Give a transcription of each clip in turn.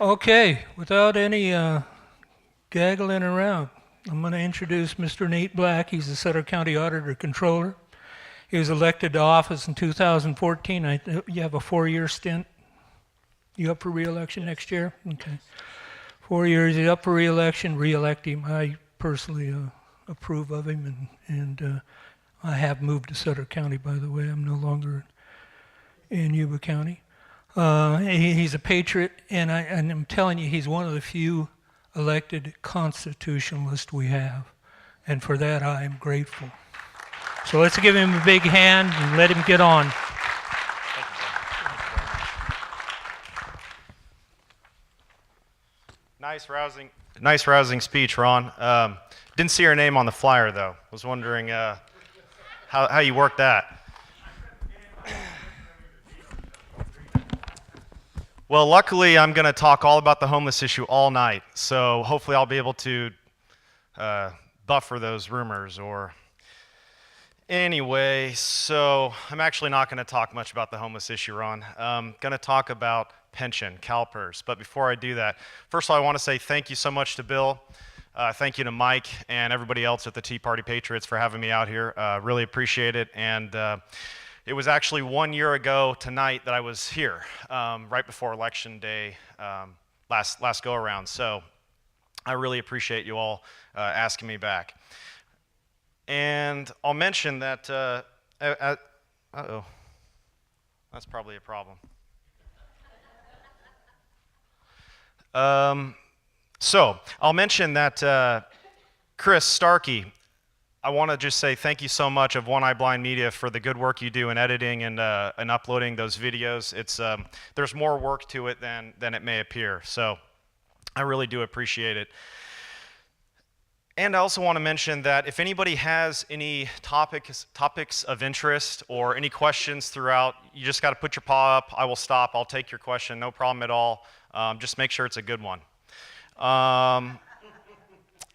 Okay, without any gaggling around, I'm going to introduce Mr. Nate Black. He's the Sutter County Auditor-Controller. He was elected to office in 2014. You have a 4-year stint. You up for re-election next year? Okay. 4 years. He's up for re-election. Re-elect him. I personally approve of him, and I have moved to Sutter County, by the way. I'm no longer in Yuba County. He's a patriot, and I'm telling you, he's one of the few elected constitutionalists we have, and for that I am grateful. So let's give him a big hand and let him get on. Nice rousing speech, Ron. Didn't see your name on the flyer though. Was wondering how you worked that. Well, luckily, I'm going to talk all about the homeless issue all night, so hopefully I'll be able to buffer those rumors. Anyway, so I'm actually not going to talk much about the homeless issue, Ron. I'm going to talk about pension, CalPERS. But before I do that, first of all, I want to say thank you so much to Bill. Thank you to Mike and everybody else at the Tea Party Patriots for having me out here. Really appreciate it. And it was actually 1 year ago tonight that I was here, right before Election Day, last go-around. So I really appreciate you all asking me back. And I'll mention that, uh-oh, that's probably a problem. So I'll mention that Chris Starkey, I want to just say thank you so much of One Eye Blind Media for the good work you do in editing and uploading those videos. It's there's more work to it than it may appear, so I really do appreciate it. And I also want to mention that if anybody has any topics of interest or any questions throughout, you just got to put your paw up. I will stop. I'll take your question. No problem at all. Just make sure it's a good one.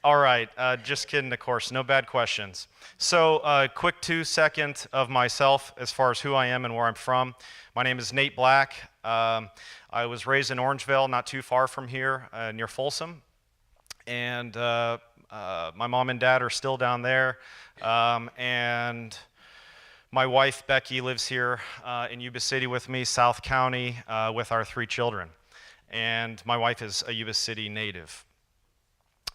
All right, just kidding, of course, no bad questions. So quick 2-second of myself as far as who I am and where I'm from. My name is Nate Black. I was raised in Orangeville, not too far from here, near Folsom. And my mom and dad are still down there. And my wife, Becky, lives here in Yuba City with me, South County, with our 3 children. And my wife is a Yuba City native.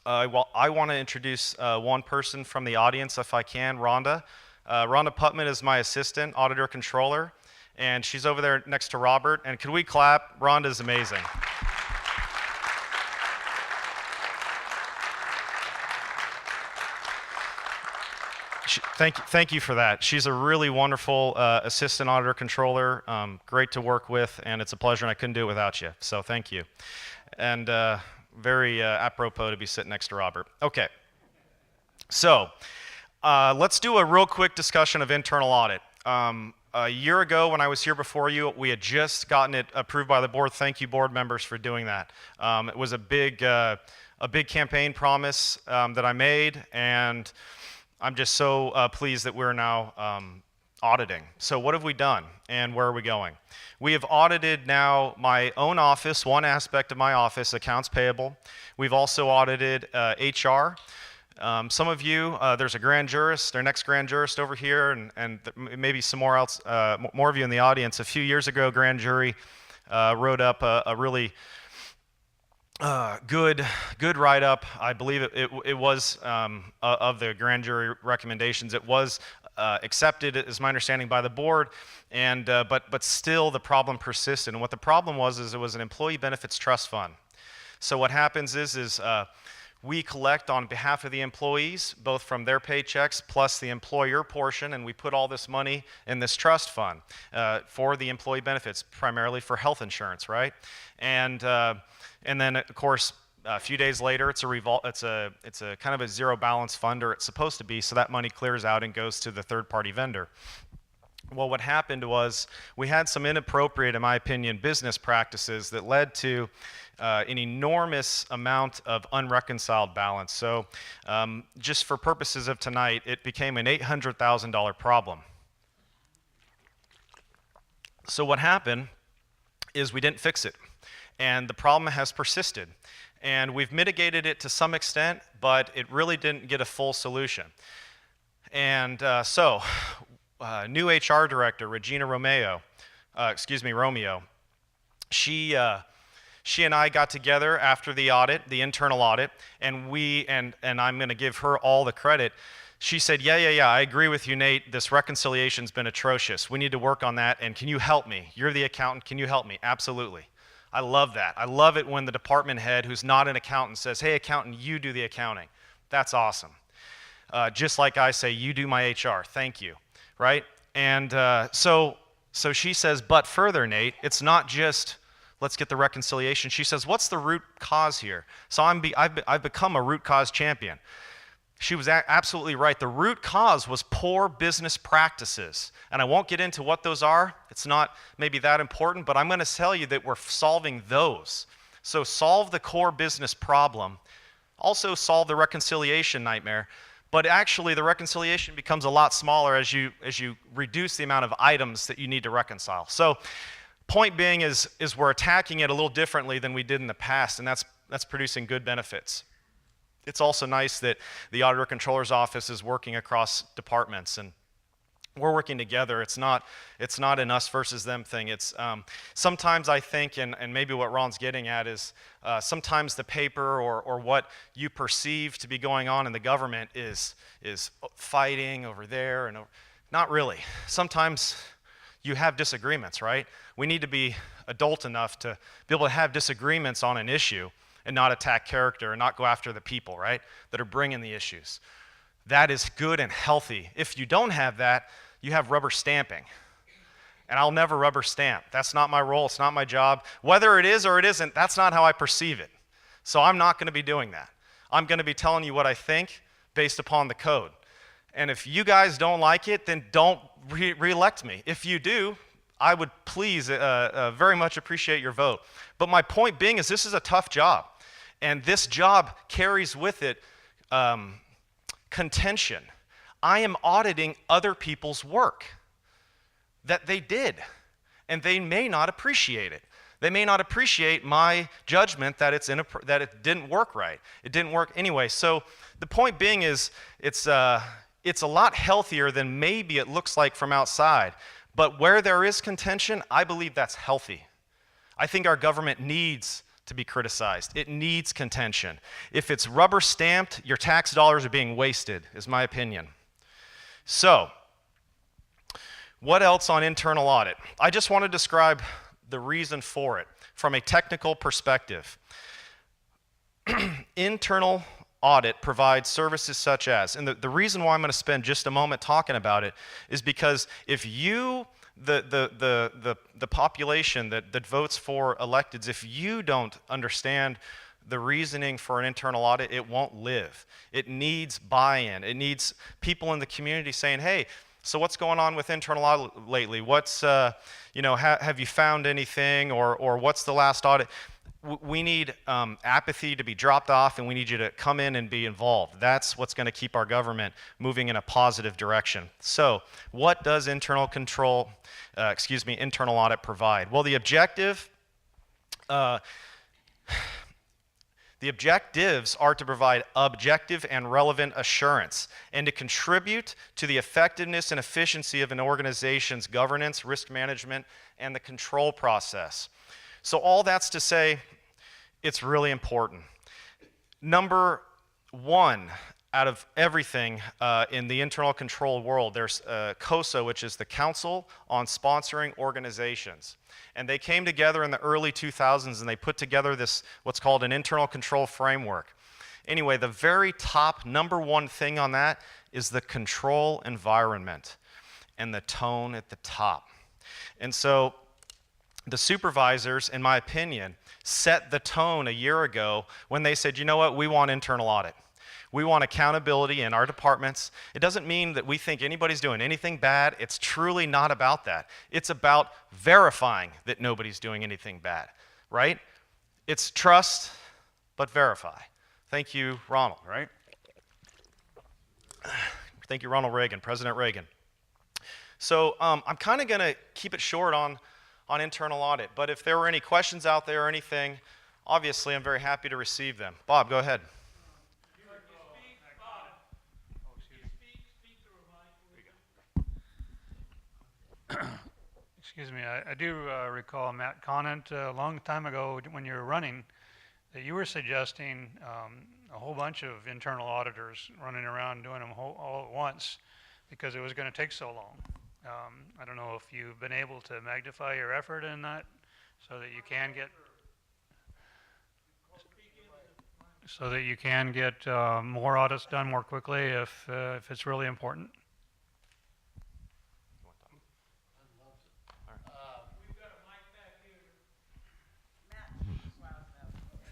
Well, I want to introduce one person from the audience, if I can, Rhonda. Rhonda Putman is my assistant, auditor-controller, and she's over there next to Robert. And could we clap? Rhonda's amazing. Thank you for that. She's a really wonderful assistant auditor-controller, great to work with, and it's a pleasure, and I couldn't do it without you, so thank you. And very apropos to be sitting next to Robert. Okay, so let's do a real quick discussion of internal audit. A year ago when I was here before you, we had just gotten it approved by the board. Thank you, board members, for doing that. It was a big campaign promise that I made, and I'm just so pleased that we're now auditing. So what have we done, and where are we going? We have audited now my own office, one aspect of my office, accounts payable. We've also audited HR. Some of you, there's a grand jurist, our next grand jurist over here, and maybe some more of you in the audience. A few years ago, grand jury wrote up a really good write-up. I believe it was of the grand jury recommendations. It was accepted, is my understanding, by the board, and but still the problem persisted. And what the problem was is it was an employee benefits trust fund. So what happens is we collect on behalf of the employees, both from their paychecks plus the employer portion, and we put all this money in this trust fund for the employee benefits, primarily for health insurance, right? And then of course, a few days later, it's a kind of a zero balance fund, or it's supposed to be, so that money clears out and goes to the third-party vendor. Well, what happened was we had some inappropriate, in my opinion, business practices that led to an enormous amount of unreconciled balance. So just for purposes of tonight, it became an $800,000 problem. So what happened is we didn't fix it. and the problem has persisted. And we've mitigated it to some extent, but it really didn't get a full solution. And new HR director, Regina Romeo, she and I got together after the audit, the internal audit, and I'm going to give her all the credit. She said, yeah, I agree with you, Nate. This reconciliation's been atrocious. We need to work on that, and can you help me? You're the accountant. Can you help me? Absolutely. I love that. I love it when the department head who's not an accountant says, hey, accountant, you do the accounting. That's awesome. Just like I say, you do my HR. Thank you, right? And so she says, but further, Nate, it's not just let's get the reconciliation. She says, what's the root cause here? So I've become a root cause champion. She was absolutely right. The root cause was poor business practices. And I won't get into what those are. It's not maybe that important, but I'm going to tell you that we're solving those. So solve the core business problem. Also solve the reconciliation nightmare. But actually the reconciliation becomes a lot smaller as you reduce the amount of items that you need to reconcile. So point being is we're attacking it a little differently than we did in the past, and that's producing good benefits. It's also nice that the Auditor-Controller's office is working across departments, and we're working together. It's not an us versus them thing. It's sometimes I think, and maybe what Ron's getting at is sometimes the paper or what you perceive to be going on in the government is fighting over there and over. Not really. Sometimes you have disagreements, right? We need to be adult enough to be able to have disagreements on an issue and not attack character and not go after the people, right, that are bringing the issues. That is good and healthy. If you don't have that, you have rubber stamping. And I'll never rubber stamp. That's not my role. It's not my job. Whether it is or it isn't, that's not how I perceive it. So I'm not going to be doing that. I'm going to be telling you what I think based upon the code. And if you guys don't like it, then don't re-elect me. If you do, I would please very much appreciate your vote. But my point being is this is a tough job. And this job carries with it contention. I am auditing other people's work that they did, and they may not appreciate it. They may not appreciate my judgment that that it didn't work right. It didn't work anyway. So the point being is it's a lot healthier than maybe it looks like from outside. But where there is contention, I believe that's healthy. I think our government needs to be criticized. It needs contention. If it's rubber stamped, your tax dollars are being wasted, is my opinion. So, what else on internal audit? I just want to describe the reason for it from a technical perspective. Internal audit provides services such as, and the reason why I'm going to spend just a moment talking about it is because if you the population that votes for electeds, if you don't understand the reasoning for an internal audit, it won't live. It needs buy-in. It needs people in the community saying, hey, so what's going on with internal audit lately? What's, have you found anything, or what's the last audit? We need apathy to be dropped off, and we need you to come in and be involved. That's what's going to keep our government moving in a positive direction. So what does internal audit provide? Well, the objectives are to provide objective and relevant assurance and to contribute to the effectiveness and efficiency of an organization's governance, risk management, and the control process. So all that's to say, it's really important. Number one, out of everything in the internal control world, there's COSA, which is the Council on Sponsoring Organizations. And they came together in the early 2000s and they put together this, what's called an internal control framework. Anyway, the very top number one thing on that is the control environment and the tone at the top. And so the supervisors, in my opinion, set the tone a year ago when they said, you know what, we want internal audit. We want accountability in our departments. It doesn't mean that we think anybody's doing anything bad. It's truly not about that. It's about verifying that nobody's doing anything bad, right? It's trust, but verify. Thank you, Ronald, right? Thank you, Ronald Reagan, President Reagan. So I'm kind of going to keep it short on on internal audit. But if there were any questions out there or anything, obviously I'm very happy to receive them. Bob, go ahead. Excuse me, I do recall, Matt Conant, a long time ago when you were running, that you were suggesting a whole bunch of internal auditors running around doing them all at once because it was going to take so long. I don't know if you've been able to magnify your effort in that so that you can get more audits done more quickly if it's really important.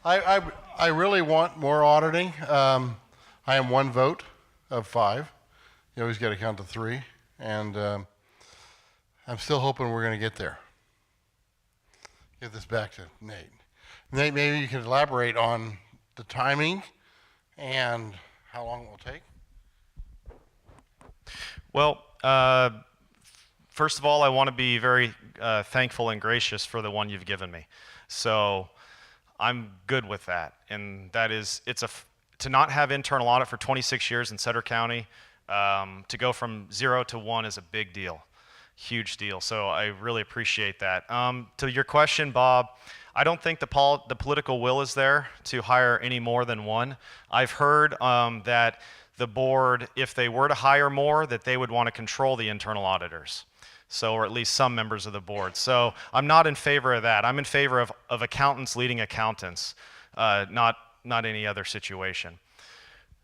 I really want more auditing. I am one vote of 5. You always got to count to 3, and I'm still hoping we're going to get there. Get this back to Nate. Nate, maybe you can elaborate on the timing and how long it will take. Well, first of all, I want to be very thankful and gracious for the one you've given me. So I'm good with that, and that is, to not have internal audit for 26 years in Sutter County, to go from 0 to 1 is a big deal, huge deal. So I really appreciate that. To your question, Bob, I don't think the political will is there to hire any more than one. I've heard that the board, if they were to hire more, that they would want to control the internal auditors. So, or at least some members of the board. So I'm not in favor of that. I'm in favor of accountants leading accountants, not any other situation.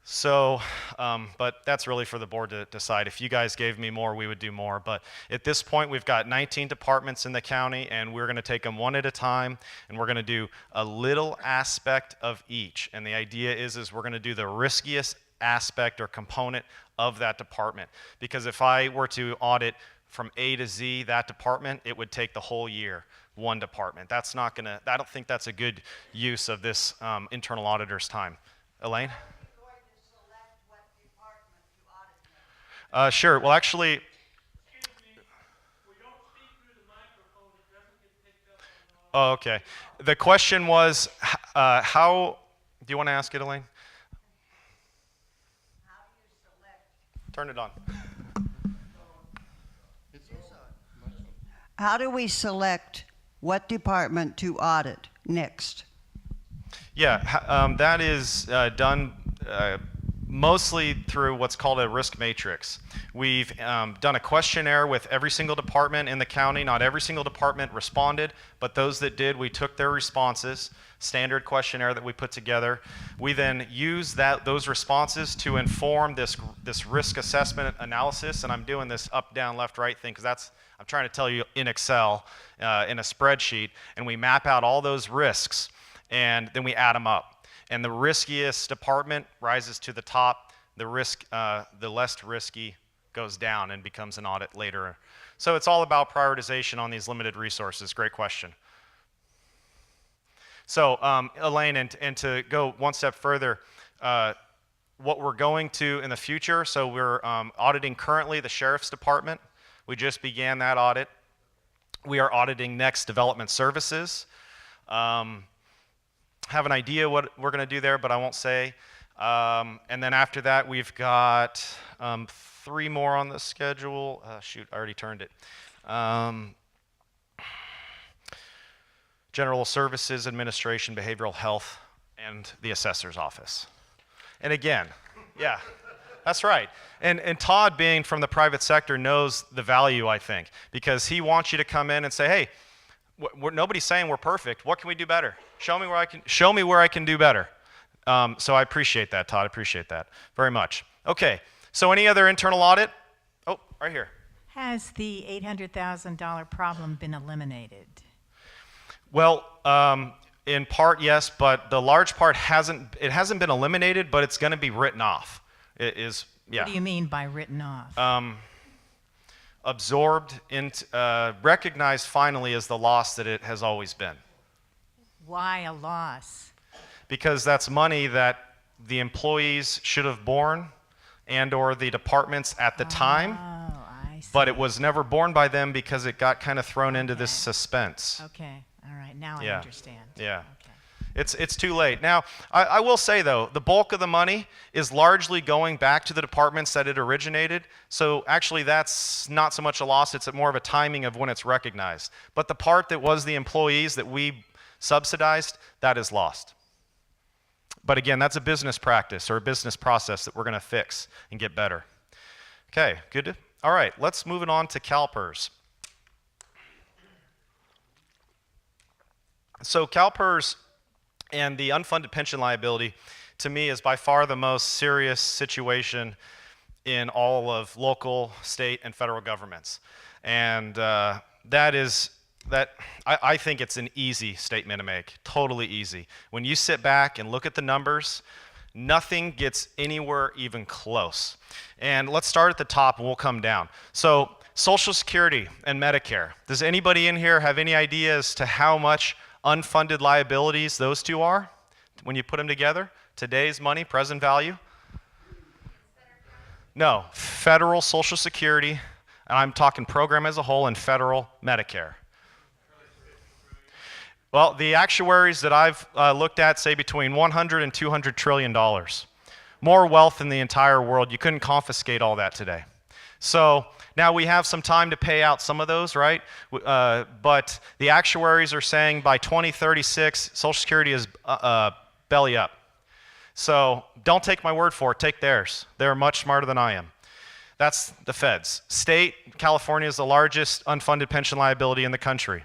So, but that's really for the board to decide. If you guys gave me more, we would do more. But at this point, we've got 19 departments in the county, and we're going to take them one at a time, and we're going to do a little aspect of each. And the idea is we're going to do the riskiest aspect or component of that department. Because if I were to audit from A to Z, that department, it would take the whole year, one department. That's not gonna, I don't think that's a good use of this internal auditor's time. Elaine? Are you going to select what department to audit next? Sure, well actually, Excuse me, we don't speak through the microphone, it doesn't get picked up on the audio. oh, okay. The question was, how, do you want to ask it, Elaine? How do you select? Turn it on. How do we select what department to audit next? Yeah, that is done mostly through what's called a risk matrix. We've done a questionnaire with every single department in the county. Not every single department responded, but those that did, we took their responses, standard questionnaire that we put together. We then use those responses to inform this risk assessment analysis, and I'm doing this up, down, left, right thing because I'm trying to tell you in Excel, in a spreadsheet, and we map out all those risks, and then we add them up. And the riskiest department rises to the top. The less risky goes down and becomes an audit later. So it's all about prioritization on these limited resources. Great question. So Elaine, and to go one step further, what we're going to in the future, so we're auditing currently the Sheriff's Department. We just began that audit. We are auditing next development services. Have an idea what we're going to do there, but I won't say. And then after that, we've got 3 more on the schedule. Shoot, I already turned it. General Services, Administration, Behavioral Health, and the Assessor's Office. And again, yeah, that's right. And Todd, being from the private sector, knows the value, I think, because he wants you to come in and say, hey, nobody's saying we're perfect. What can we do better? Show me where I can do better. So I appreciate that, Todd. I appreciate that very much. Okay, so any other internal audit? Oh, right here. Has the $800,000 problem been eliminated? Well, in part, yes, but the large part hasn't been eliminated, but it's going to be written off. It is, yeah. What do you mean by written off? Absorbed, recognized finally as the loss that it has always been. Why a loss? Because that's money that the employees should have borne and or the departments at the time. Oh, I see. but it was never borne by them because it got kind of thrown into this suspense. Okay, all right, now I Yeah. understand. Yeah. Okay. It's too late. Now, I will say, though, the bulk of the money is largely going back to the departments that it originated. So actually, that's not so much a loss. It's more of a timing of when it's recognized. But the part that was the employees that we subsidized, that is lost. But again, that's a business practice or a business process that we're going to fix and get better. Okay, good. All right, let's move it on to CalPERS. So CalPERS and the unfunded pension liability, to me, is by far the most serious situation in all of local, state, and federal governments. And I think it's an easy statement to make, totally easy. When you sit back and look at the numbers, nothing gets anywhere even close. And let's start at the top and we'll come down. So Social Security and Medicare. Does anybody in here have any idea as to how much unfunded liabilities those two are when you put them together? Today's money, present value? No, federal Social Security, and I'm talking program as a whole, and federal Medicare. Well, the actuaries that I've looked at say between 100 and 200 trillion dollars. More wealth in the entire world. You couldn't confiscate all that today. So now we have some time to pay out some of those, right? But the actuaries are saying by 2036, Social Security is belly up. So don't take my word for it, take theirs. They're much smarter than I am. That's the feds. State, California is the largest unfunded pension liability in the country.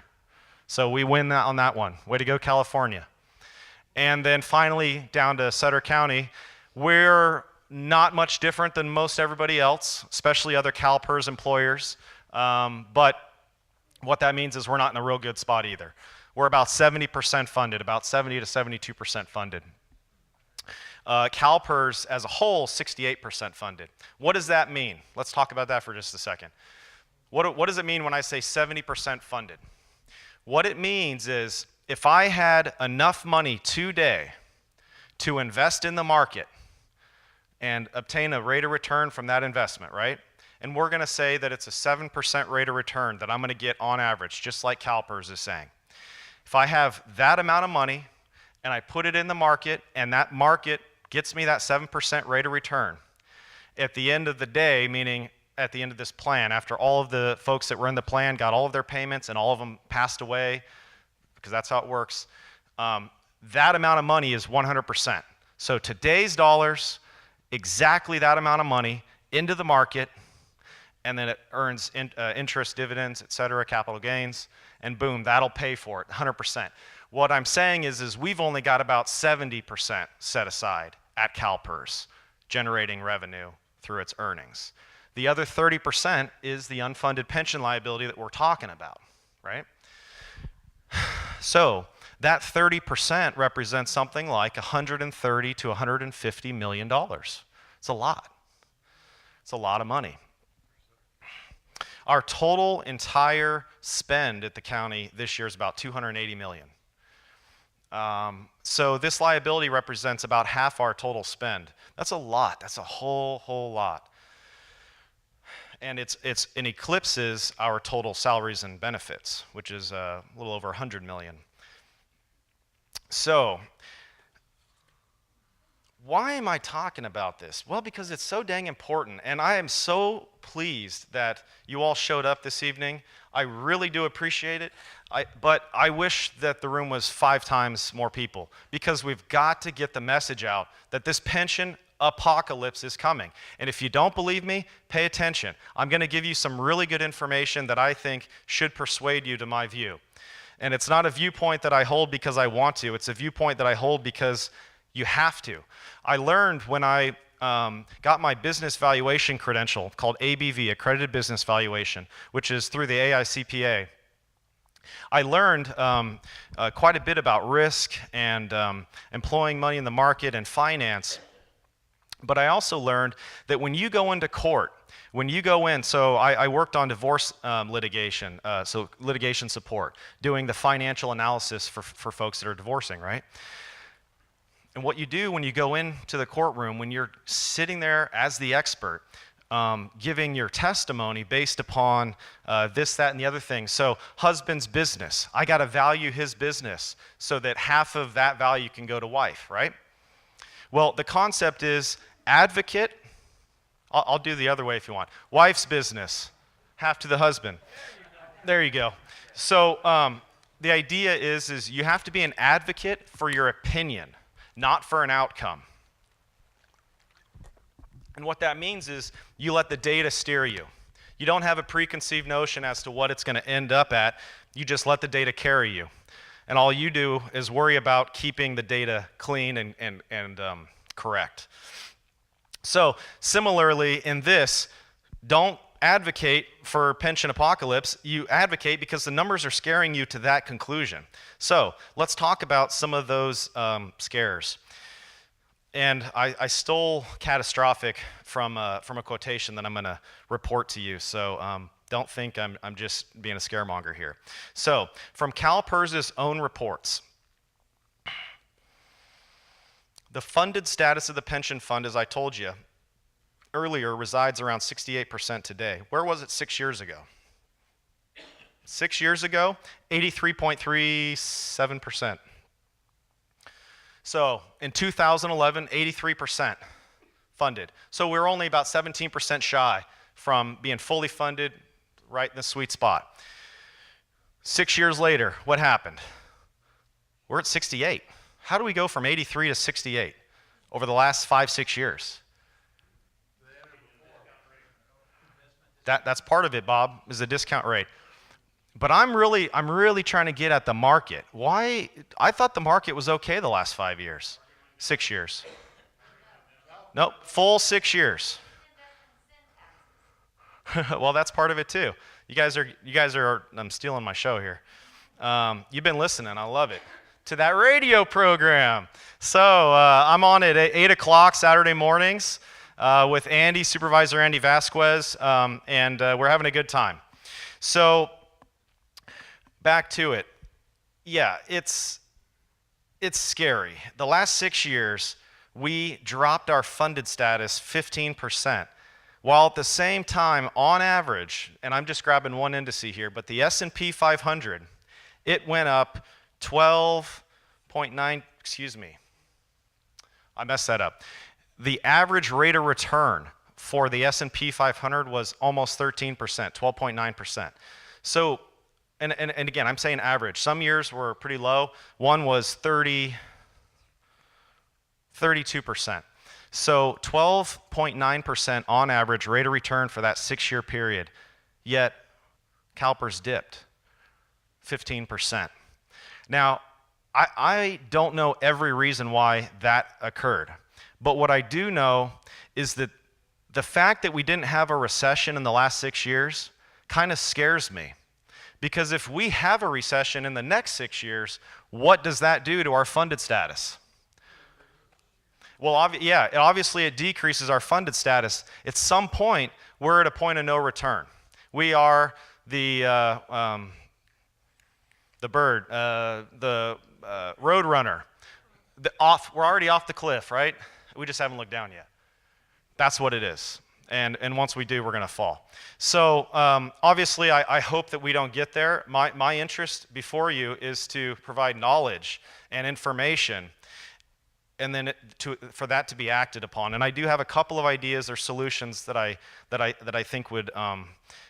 So we win that on that one. Way to go, California. And then finally, down to Sutter County, we're not much different than most everybody else, especially other CalPERS employers. But what that means is we're not in a real good spot either. We're about 70% funded, about 70 to 72% funded. CalPERS as a whole, 68% funded. What does that mean? Let's talk about that for just a second. What does it mean when I say 70% funded? What it means is if I had enough money today to invest in the market and obtain a rate of return from that investment, right? And we're going to say that it's a 7% rate of return that I'm going to get on average, just like CalPERS is saying. If I have that amount of money and I put it in the market and that market gets me that 7% rate of return, at the end of the day, meaning at the end of this plan, after all of the folks that were in the plan got all of their payments and all of them passed away, because that's how it works, that amount of money is 100%. So today's dollars, exactly that amount of money into the market, and then it earns interest, dividends, et cetera, capital gains, and boom, that'll pay for it, 100%. What I'm saying is we've only got about 70% set aside at CalPERS, generating revenue through its earnings. The other 30% is the unfunded pension liability that we're talking about, right? So that 30% represents something like $130 to $150 million. It's a lot. It's a lot of money. Our total entire spend at the county this year is about $280 million. So this liability represents about half our total spend. That's a lot. That's a whole lot. And it eclipses our total salaries and benefits, which is a little over $100 million. So why am I talking about this? Well, because it's so dang important, and I am so pleased that you all showed up this evening. I really do appreciate it, but I wish that the room was 5 times more people, because we've got to get the message out that this pension apocalypse is coming. And if you don't believe me, pay attention. I'm going to give you some really good information that I think should persuade you to my view. And it's not a viewpoint that I hold because I want to. It's a viewpoint that I hold because you have to. I learned when I got my business valuation credential called ABV, Accredited Business Valuation, which is through the AICPA. I learned quite a bit about risk and employing money in the market and finance. But I also learned that when you go into court, when you go in, so I worked on divorce litigation, so litigation support, doing the financial analysis for folks that are divorcing, right? And what you do when you go into the courtroom, when you're sitting there as the expert, giving your testimony based upon this, that, and the other thing. So husband's business, I got to value his business so that half of that value can go to wife, right? Well, the concept is advocate. I'll do the other way if you want. Wife's business, half to the husband. There you go. So the idea is you have to be an advocate for your opinion, not for an outcome. And what that means is you let the data steer you. You don't have a preconceived notion as to what it's going to end up at. You just let the data carry you. And all you do is worry about keeping the data clean and correct. So similarly in this, don't advocate for pension apocalypse. You advocate because the numbers are scaring you to that conclusion. So let's talk about some of those scares. And I stole catastrophic from a quotation that I'm going to report to you. So don't think I'm just being a scaremonger here. So from CalPERS's own reports, the funded status of the pension fund, as I told you earlier, resides around 68% today. Where was it 6 years ago? 6 years ago, 83.37%. So in 2011, 83% funded. So we're only about 17% shy from being fully funded, right in the sweet spot. 6 years later, what happened? We're at 68. How do we go from 83 to 68 over the last 5-6 years? That's part of it, Bob, is the discount rate. But I'm really trying to get at the market. Why? I thought the market was okay the last 5 years, 6 years. Nope, full 6 years. Well, that's part of it too. You guys are. I'm stealing my show here. You've been listening. I love it. To that radio program. So I'm on at 8 o'clock Saturday mornings with Andy, Supervisor Andy Vasquez, and we're having a good time. So back to it. Yeah, it's scary. The last 6 years, we dropped our funded status 15%, while at the same time, on average, and I'm just grabbing one indice here, but the S&P 500, it went up 12.9, excuse me, I messed that up. The average rate of return for the S&P 500 was almost 13%, 12.9%. So, and again, I'm saying average. Some years were pretty low. One was 32%. So 12.9% on average rate of return for that 6-year period. Yet CalPERS dipped 15%. Now, I don't know every reason why that occurred. But what I do know is that the fact that we didn't have a recession in the last 6 years kind of scares me. Because if we have a recession in the next 6 years, what does that do to our funded status? Well, obviously it decreases our funded status. At some point, we're at a point of no return. We are the bird, the road runner. We're already off the cliff, right? We just haven't looked down yet. That's what it is. And once we do, we're going to fall. So obviously, I hope that we don't get there. My interest before you is to provide knowledge and information, and then for that to be acted upon. And I do have a couple of ideas or solutions that I think would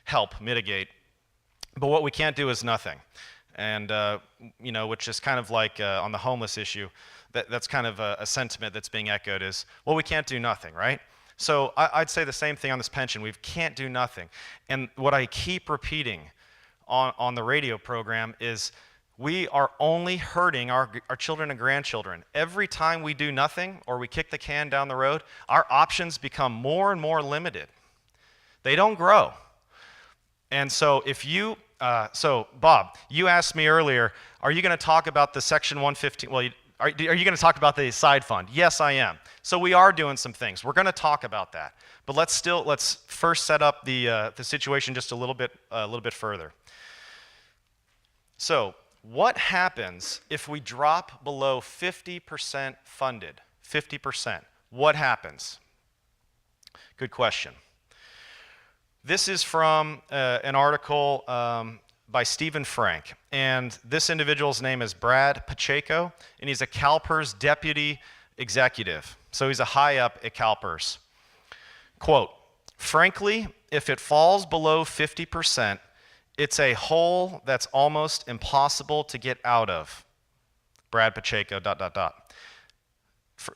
help mitigate. But what we can't do is nothing. And which is kind of like on the homeless issue. That's kind of a sentiment that's being echoed is, well, we can't do nothing, right? So I'd say the same thing on this pension. We can't do nothing. And what I keep repeating on the radio program is we are only hurting our children and grandchildren. Every time we do nothing or we kick the can down the road, our options become more and more limited. They don't grow. And so if you, Bob, you asked me earlier, are you going to talk about the Section 115? Well, are you going to talk about the side fund? Yes, I am. So we are doing some things. We're going to talk about that. But let's first set up the situation just a little bit further. So what happens if we drop below 50% funded? 50%. What happens? Good question. This is from an article by Stephen Frank, and this individual's name is Brad Pacheco, and he's a CalPERS deputy executive. So he's a high up at CalPERS. Quote, frankly, if it falls below 50%, it's a hole that's almost impossible to get out of. Brad Pacheco, ...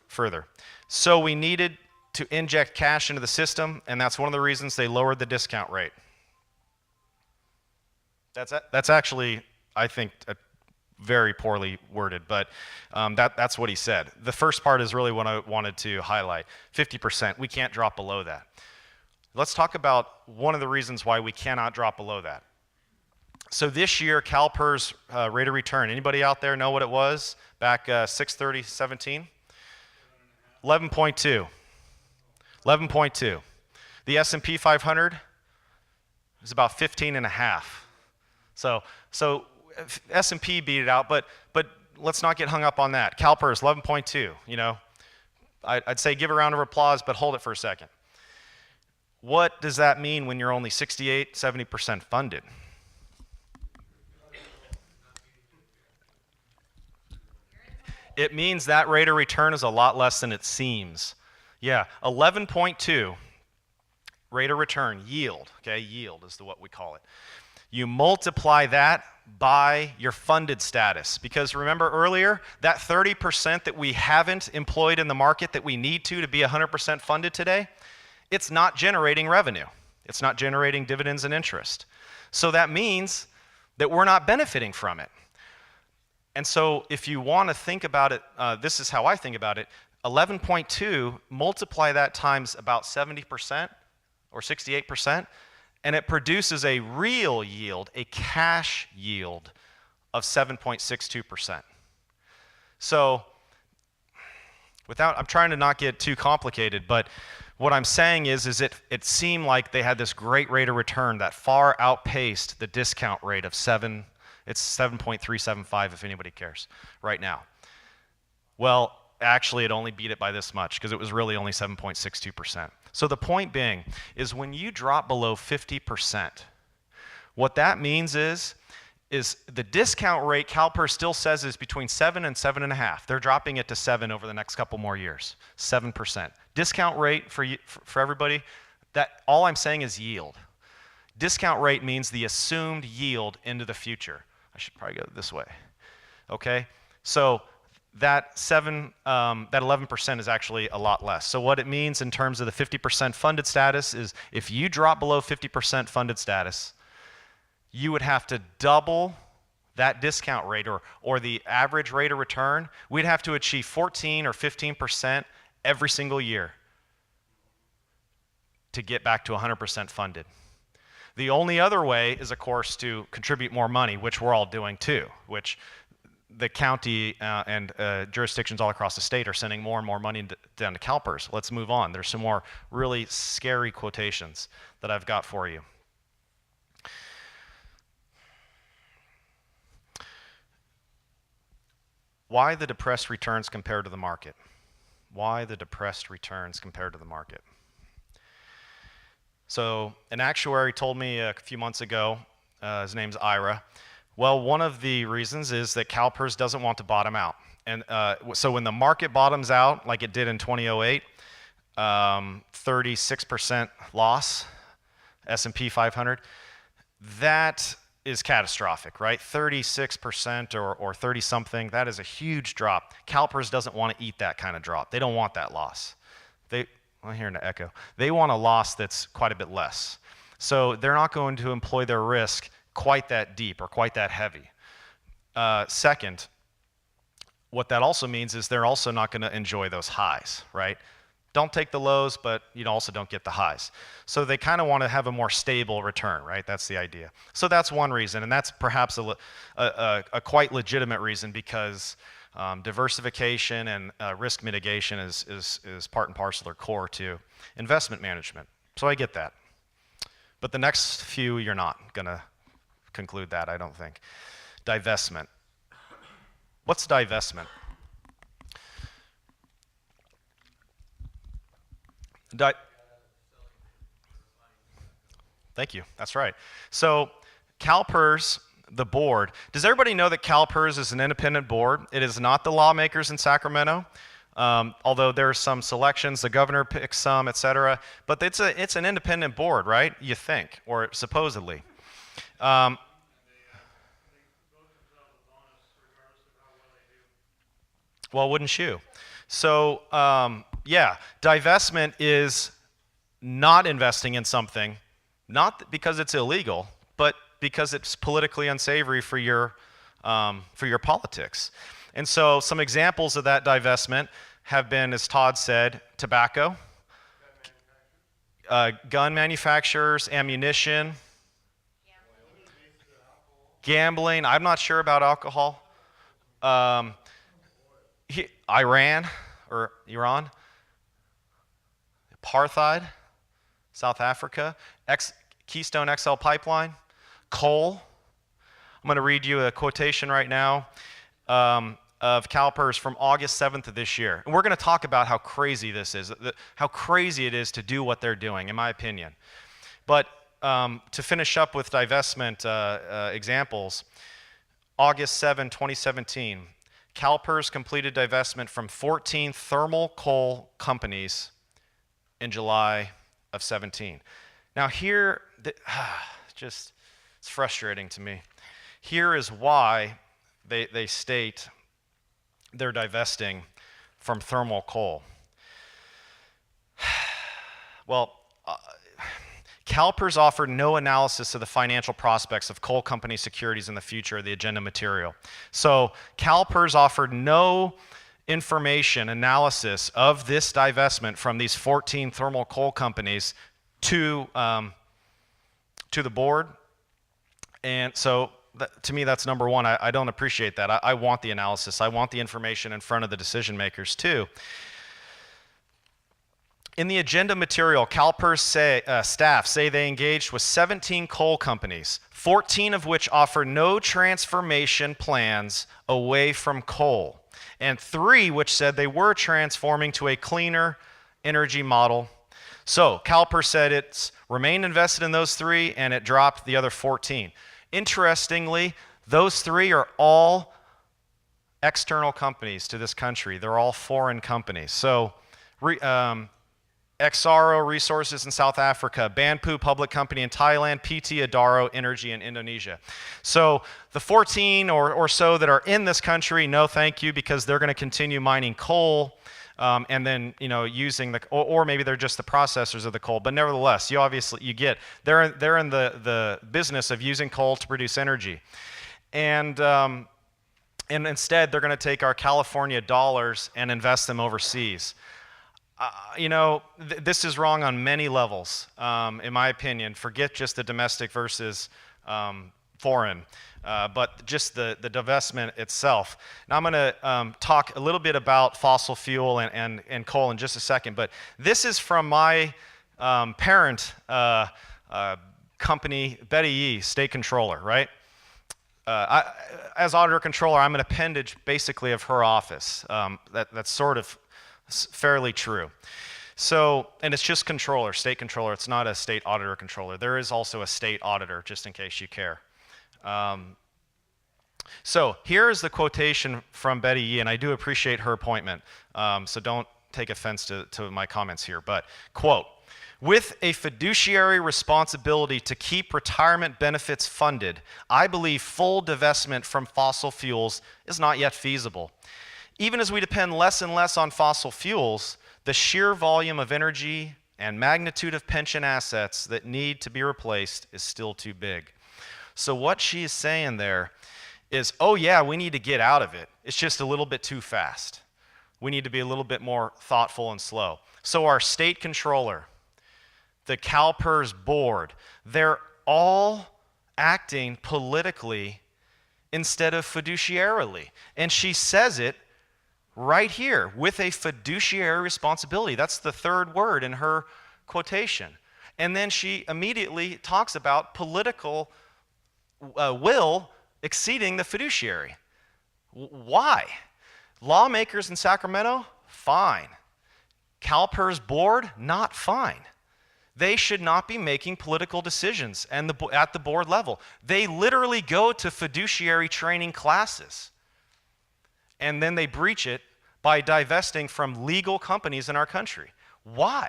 Further. So we needed to inject cash into the system, and that's one of the reasons they lowered the discount rate. That's actually, I think, very poorly worded, but that's what he said. The first part is really what I wanted to highlight. 50%, we can't drop below that. Let's talk about one of the reasons why we cannot drop below that. So this year, CalPERS rate of return, anybody out there know what it was back 6/30/17? 11.2. 11.2. The S&P 500 is about 15.5. So S&P beat it out, but let's not get hung up on that. CalPERS 11.2. You know, I'd say give a round of applause, but hold it for a second. What does that mean when you're only 68, 70% funded? It means that rate of return is a lot less than it seems. Yeah, 11.2 rate of return, yield, okay, yield is what we call it. You multiply that by your funded status, because remember earlier, that 30% that we haven't employed in the market that we need to be 100% funded today, it's not generating revenue. It's not generating dividends and interest. So that means that we're not benefiting from it. And so if you want to think about it, this is how I think about it, 11.2, multiply that times about 70% or 68%, and it produces a real yield, a cash yield of 7.62%. So I'm trying to not get too complicated, but what I'm saying is it seemed like they had this great rate of return that far outpaced the discount rate of 7. It's 7.375 if anybody cares right now. Well, actually it only beat it by this much because it was really only 7.62%. So the point being is when you drop below 50%, what that means is the discount rate CalPERS still says is between 7 and 7.5. They're dropping it to 7 over the next couple more years, 7%. Discount rate for everybody, that all I'm saying is yield. Discount rate means the assumed yield into the future. I should probably go this way. Okay, so that 11% is actually a lot less. So what it means in terms of the 50% funded status is if you drop below 50% funded status, you would have to double that discount rate or the average rate of return. We'd have to achieve 14 or 15% every single year to get back to 100% funded. The only other way is, of course, to contribute more money, which we're all doing too, which the county and jurisdictions all across the state are sending more and more money down to CalPERS. Let's move on. There's some more really scary quotations that I've got for you. Why the depressed returns compared to the market? Why the depressed returns compared to the market? So an actuary told me a few months ago, his name's Ira, well, one of the reasons is that CalPERS doesn't want to bottom out. And so when the market bottoms out, like it did in 2008, 36% loss, S&P 500, that is catastrophic, right? 36% or 30-something, that is a huge drop. CalPERS doesn't want to eat that kind of drop. They don't want that loss. I'm hearing an echo. They want a loss that's quite a bit less. So they're not going to employ their risk quite that deep or quite that heavy. Second, what that also means is they're also not going to enjoy those highs, right? Don't take the lows, but you also don't get the highs. So they kind of want to have a more stable return, right? That's the idea. So that's one reason, and that's perhaps a quite legitimate reason because diversification and risk mitigation is part and parcel or core to investment management. So I get that. But the next few, you're not going to conclude that, I don't think. Divestment. What's divestment? Thank you. That's right. So CalPERS, the board, does everybody know that CalPERS is an independent board? It is not the lawmakers in Sacramento, although there are some selections. The governor picks some, et cetera. But it's an independent board, right? You think, or supposedly. Well, wouldn't you? So, yeah, divestment is not investing in something, not because it's illegal, but because it's politically unsavory for your politics. And so some examples of that divestment have been, as Todd said, tobacco, gun manufacturers, ammunition, gambling. I'm not sure about alcohol. Iran, apartheid, South Africa, Keystone XL pipeline, coal. I'm going to read you a quotation right now of CalPERS from August 7th of this year. And we're going to talk about how crazy this is, how crazy it is to do what they're doing, in my opinion. But to finish up with divestment examples, August 7, 2017, CalPERS completed divestment from 14 thermal coal companies in July of 17. Now here, it's frustrating to me. Here is why they state they're divesting from thermal coal. Well, CalPERS offered no analysis of the financial prospects of coal company securities in the future of the agenda material. So CalPERS offered no information, analysis of this divestment from these 14 thermal coal companies to the board. And so to me, that's number one. I don't appreciate that. I want the analysis. I want the information in front of the decision makers too. In the agenda material, CalPERS staff say they engaged with 17 coal companies, 14 of which offer no transformation plans away from coal, and 3 which said they were transforming to a cleaner energy model. So CalPERS said it's remained invested in those 3, and it dropped the other 14. Interestingly, those 3 are all external companies to this country. They're all foreign companies. So Exaro Resources in South Africa, Banpu Public Company in Thailand, PT Adaro Energy in Indonesia. So the 14 or so that are in this country, no thank you, because they're going to continue mining coal and then using or maybe they're just the processors of the coal. But nevertheless, you get they're in the business of using coal to produce energy, and instead they're going to take our California dollars and invest them overseas. This is wrong on many levels, in my opinion. Forget just the domestic versus foreign, but just the divestment itself. Now I'm going to talk a little bit about fossil fuel and coal in just a second, but this is from my parent company, Betty Yee, State Controller, right? As Auditor-Controller, I'm an appendage basically of her office. That's sort of fairly true. So, and it's just controller, state controller. It's not a state auditor controller. There is also a state auditor, just in case you care. So here is the quotation from Betty Yee, and I do appreciate her appointment. So don't take offense to my comments here. But, quote, "With a fiduciary responsibility to keep retirement benefits funded, I believe full divestment from fossil fuels is not yet feasible. Even as we depend less and less on fossil fuels, the sheer volume of energy and magnitude of pension assets that need to be replaced is still too big." So what she's saying there is, oh yeah, we need to get out of it. It's just a little bit too fast. We need to be a little bit more thoughtful and slow. So our state controller, the CalPERS board, they're all acting politically instead of fiduciarily. And she says it right here, with a fiduciary responsibility. That's the third word in her quotation. And then she immediately talks about political will exceeding the fiduciary. Why? Lawmakers in Sacramento? Fine. CalPERS board? Not fine. They should not be making political decisions at the board level. They literally go to fiduciary training classes, and then they breach it by divesting from legal companies in our country. Why?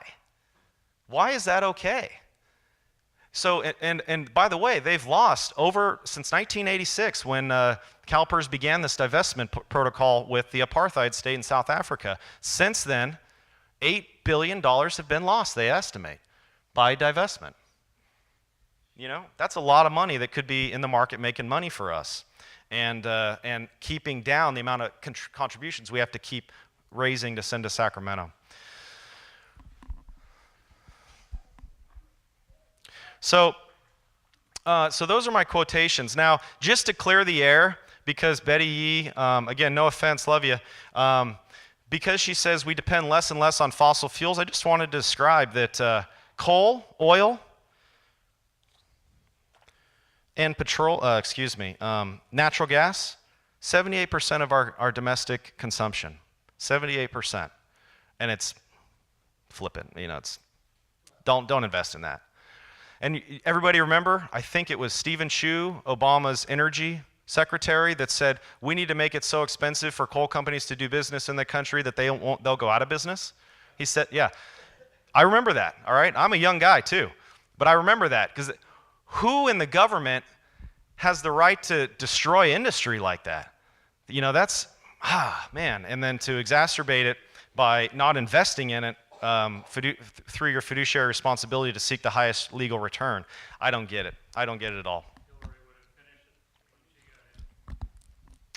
Why is that okay? So, and by the way, they've lost since 1986 when CalPERS began this divestment protocol with the apartheid state in South Africa. Since then, $8 billion have been lost, they estimate, by divestment. You know, that's a lot of money that could be in the market making money for us. And keeping down the amount of contributions we have to keep raising to send to Sacramento. So those are my quotations. Now, just to clear the air, because Betty Yee, again, no offense, love you, because she says we depend less and less on fossil fuels, I just wanted to describe that coal, oil, and natural gas, 78% of our domestic consumption, 78%. And it's flippant, you know, don't invest in that. And everybody remember, I think it was Stephen Chu, Obama's energy secretary, that said, we need to make it so expensive for coal companies to do business in the country that they'll go out of business. He said, yeah. I remember that, all right? I'm a young guy too, but I remember that, because who in the government has the right to destroy industry like that? You know, that's, man. And then to exacerbate it by not investing in it through your fiduciary responsibility to seek the highest legal return. I don't get it. I don't get it at all.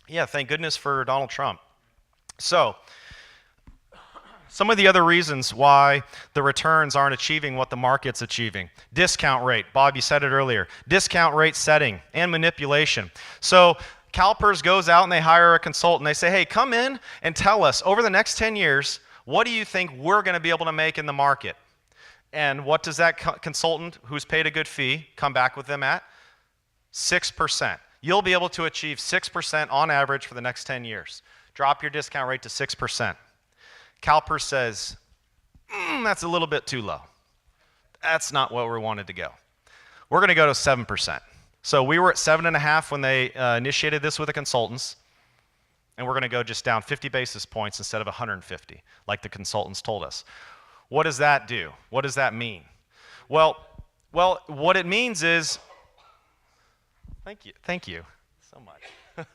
Yeah, thank goodness for Donald Trump. So, some of the other reasons why the returns aren't achieving what the market's achieving. Discount rate. Bob, you said it earlier. Discount rate setting and manipulation. So CalPERS goes out and they hire a consultant. They say, hey, come in and tell us over the next 10 years, what do you think we're going to be able to make in the market? And what does that consultant, who's paid a good fee, come back with them at? 6%. You'll be able to achieve 6% on average for the next 10 years. Drop your discount rate to 6%. CalPERS says, that's a little bit too low. That's not where we wanted to go. We're going to go to 7%. So we were at 7.5 when they initiated this with the consultants, and we're going to go just down 50 basis points instead of 150, like the consultants told us. What does that do? What does that mean? Well, what it means is, thank you so much.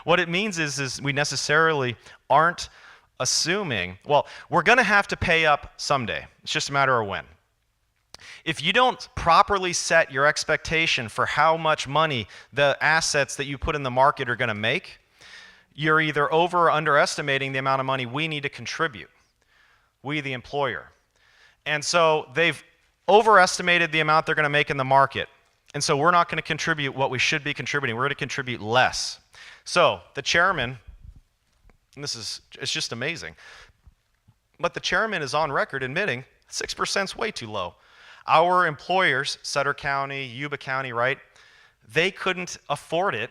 What it means is we necessarily aren't assuming, well, we're going to have to pay up someday. It's just a matter of when. If you don't properly set your expectation for how much money the assets that you put in the market are going to make, you're either over or underestimating the amount of money we need to contribute, we the employer. And so they've overestimated the amount they're going to make in the market. And so we're not going to contribute what we should be contributing. We're going to contribute less. So the chairman, and it's just amazing, but the chairman is on record admitting 6% is way too low. Our employers, Sutter County, Yuba County, right, they couldn't afford it,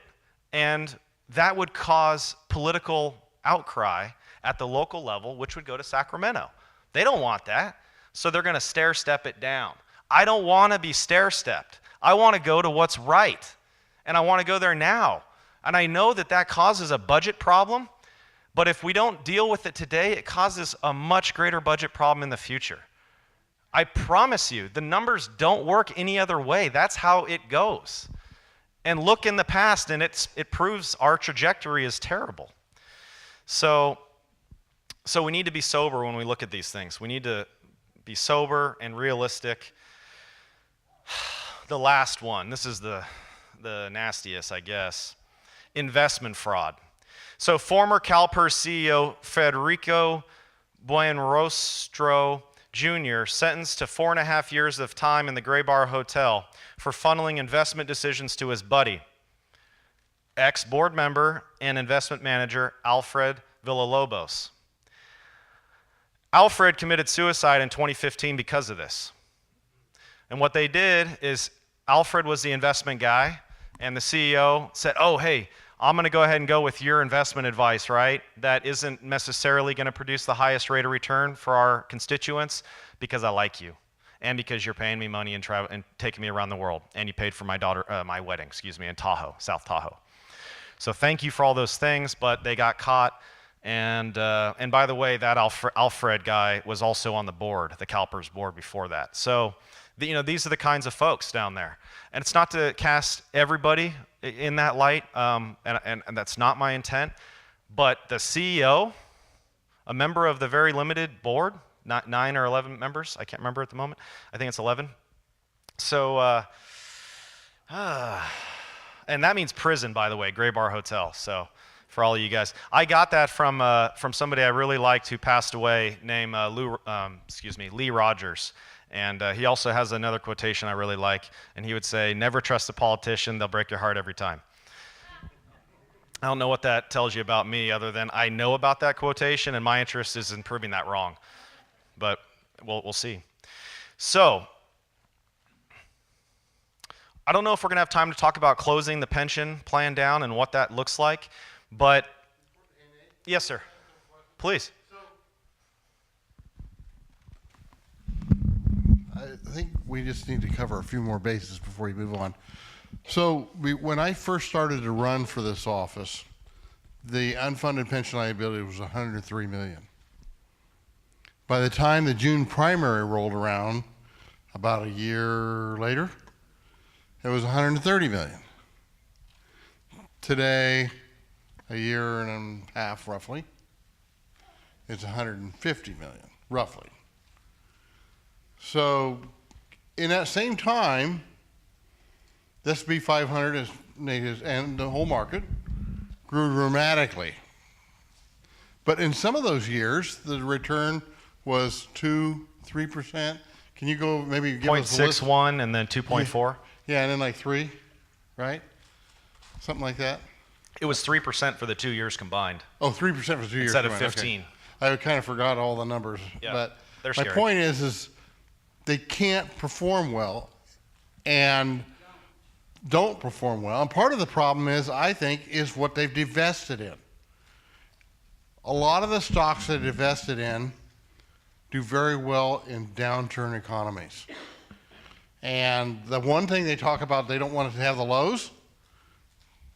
and that would cause political outcry at the local level, which would go to Sacramento. They don't want that, so they're going to stair-step it down. I don't want to be stair-stepped. I want to go to what's right, and I want to go there now. And I know that that causes a budget problem, but if we don't deal with it today, it causes a much greater budget problem in the future. I promise you, the numbers don't work any other way. That's how it goes. And look in the past, and it proves our trajectory is terrible. So we need to be sober when we look at these things. We need to be sober and realistic. The last one, this is the nastiest, I guess. Investment fraud. So former CalPERS CEO Federico Buenrostro Jr. sentenced to 4.5 years of time in the Gray Bar Hotel for funneling investment decisions to his buddy, ex-board member and investment manager Alfred Villalobos. Alfred committed suicide in 2015 because of this. And what they did is Alfred was the investment guy, and the CEO said, oh, hey, I'm going to go ahead and go with your investment advice, right? That isn't necessarily going to produce the highest rate of return for our constituents because I like you. and because you're paying me money and travel and taking me around the world, and you paid for my daughter, my wedding, excuse me, in Tahoe, South Tahoe. So thank you for all those things, but they got caught. And by the way, that Alfred guy was also on the board, the CalPERS board before that. So, these are the kinds of folks down there. And it's not to cast everybody in that light, and that's not my intent. But the CEO, a member of the very limited board, 9 or 11 members, I can't remember at the moment. I think it's 11. So, and that means prison, by the way, Gray Bar Hotel. So, for all of you guys, I got that from somebody I really liked who passed away, named Lee Rogers, and he also has another quotation I really like, and he would say, "Never trust a politician; they'll break your heart every time." I don't know what that tells you about me, other than I know about that quotation, and my interest is in proving that wrong. But we'll see. So, I don't know if we're going to have time to talk about closing the pension plan down and what that looks like, but yes, sir. Please. I think we just need to cover a few more bases before we move on. So when I first started to run for this office, the unfunded pension liability was $103 million. By the time the June primary rolled around, about a year later, it was $130 million. Today, a year and a half roughly, it's $150 million, roughly. So in that same time, the S&P 500 and the whole market grew dramatically. But in some of those years, the return was 2-3%. Can you go maybe give us a list? 0.61 and then 2.4. Yeah, and then like 3, right? Something like that. It was 3% for the 2 years combined. Oh, 3% for 2 years. Instead of combined. 15. Okay. I kind of forgot all the numbers. Yeah, but they're my scary. point is they can't perform well and don't perform well. And part of the problem is, I think, is what they've divested in. A lot of the stocks that divested in do very well in downturn economies. And the one thing they talk about, they don't want it to have the lows.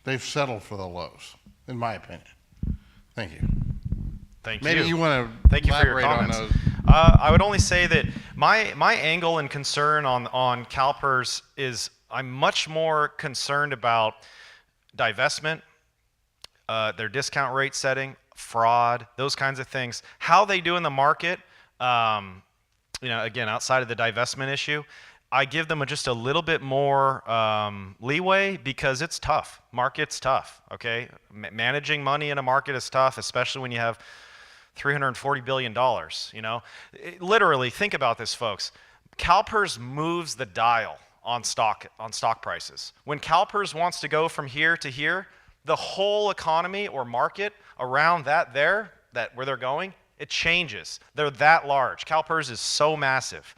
They've settled for the lows, in my opinion. Thank you. Thank Maybe you. you want to Thank you for your elaborate on comments. those. I would only say that my angle and concern on CalPERS is I'm much more concerned about divestment, their discount rate setting, fraud, those kinds of things. How they do in the market, again, outside of the divestment issue, I give them just a little bit more leeway because it's tough. Market's tough, okay? Managing money in a market is tough, especially when you have $340 billion, Literally, think about this, folks. CalPERS moves the dial on stock prices. When CalPERS wants to go from here to here, the whole economy or market around where they're going, it changes. They're that large. CalPERS is so massive.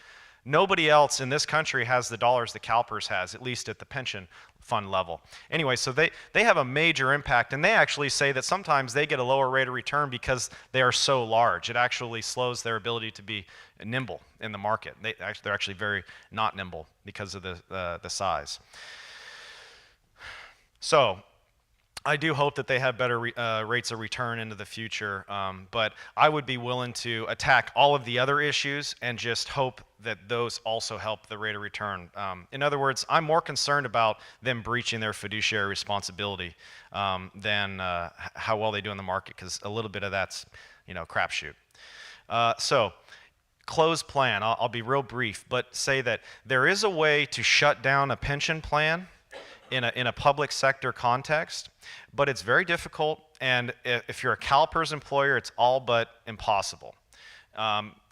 Nobody else in this country has the dollars that CalPERS has, at least at the pension fund level. Anyway, so they have a major impact, and they actually say that sometimes they get a lower rate of return because they are so large. It actually slows their ability to be nimble in the market. They're actually very not nimble because of the size. So I do hope that they have better rates of return into the future, but I would be willing to attack all of the other issues and just hope that those also help the rate of return. In other words, I'm more concerned about them breaching their fiduciary responsibility than how well they do in the market, because a little bit of that's, crapshoot. So, closed plan. I'll be real brief, but say that there is a way to shut down a pension plan in a public sector context, but it's very difficult, and if you're a CalPERS employer, it's all but impossible.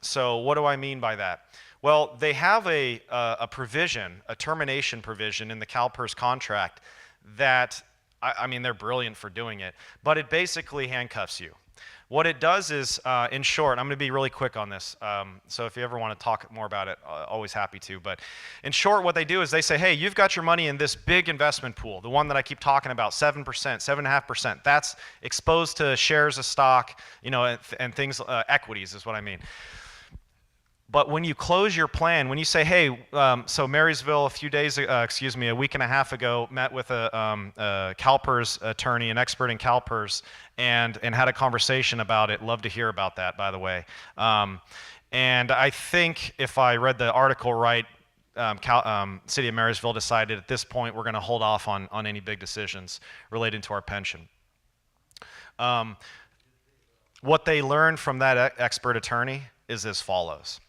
So what do I mean by that? Well, they have a provision, a termination provision in the CalPERS contract that, I mean, they're brilliant for doing it, but it basically handcuffs you. What it does is, in short, I'm going to be really quick on this, so if you ever want to talk more about it, always happy to. But in short, what they do is they say, hey, you've got your money in this big investment pool, the one that I keep talking about, 7%, 7.5%. That's exposed to shares of stock, and things, equities is what I mean. But when you close your plan, when you say, hey, so Marysville a week and a half ago, met with a CalPERS attorney, an expert in CalPERS, and had a conversation about it. Love to hear about that, by the way. And I think if I read the article right, City of Marysville decided at this point we're going to hold off on any big decisions relating to our pension. What they learned from that expert attorney is as follows.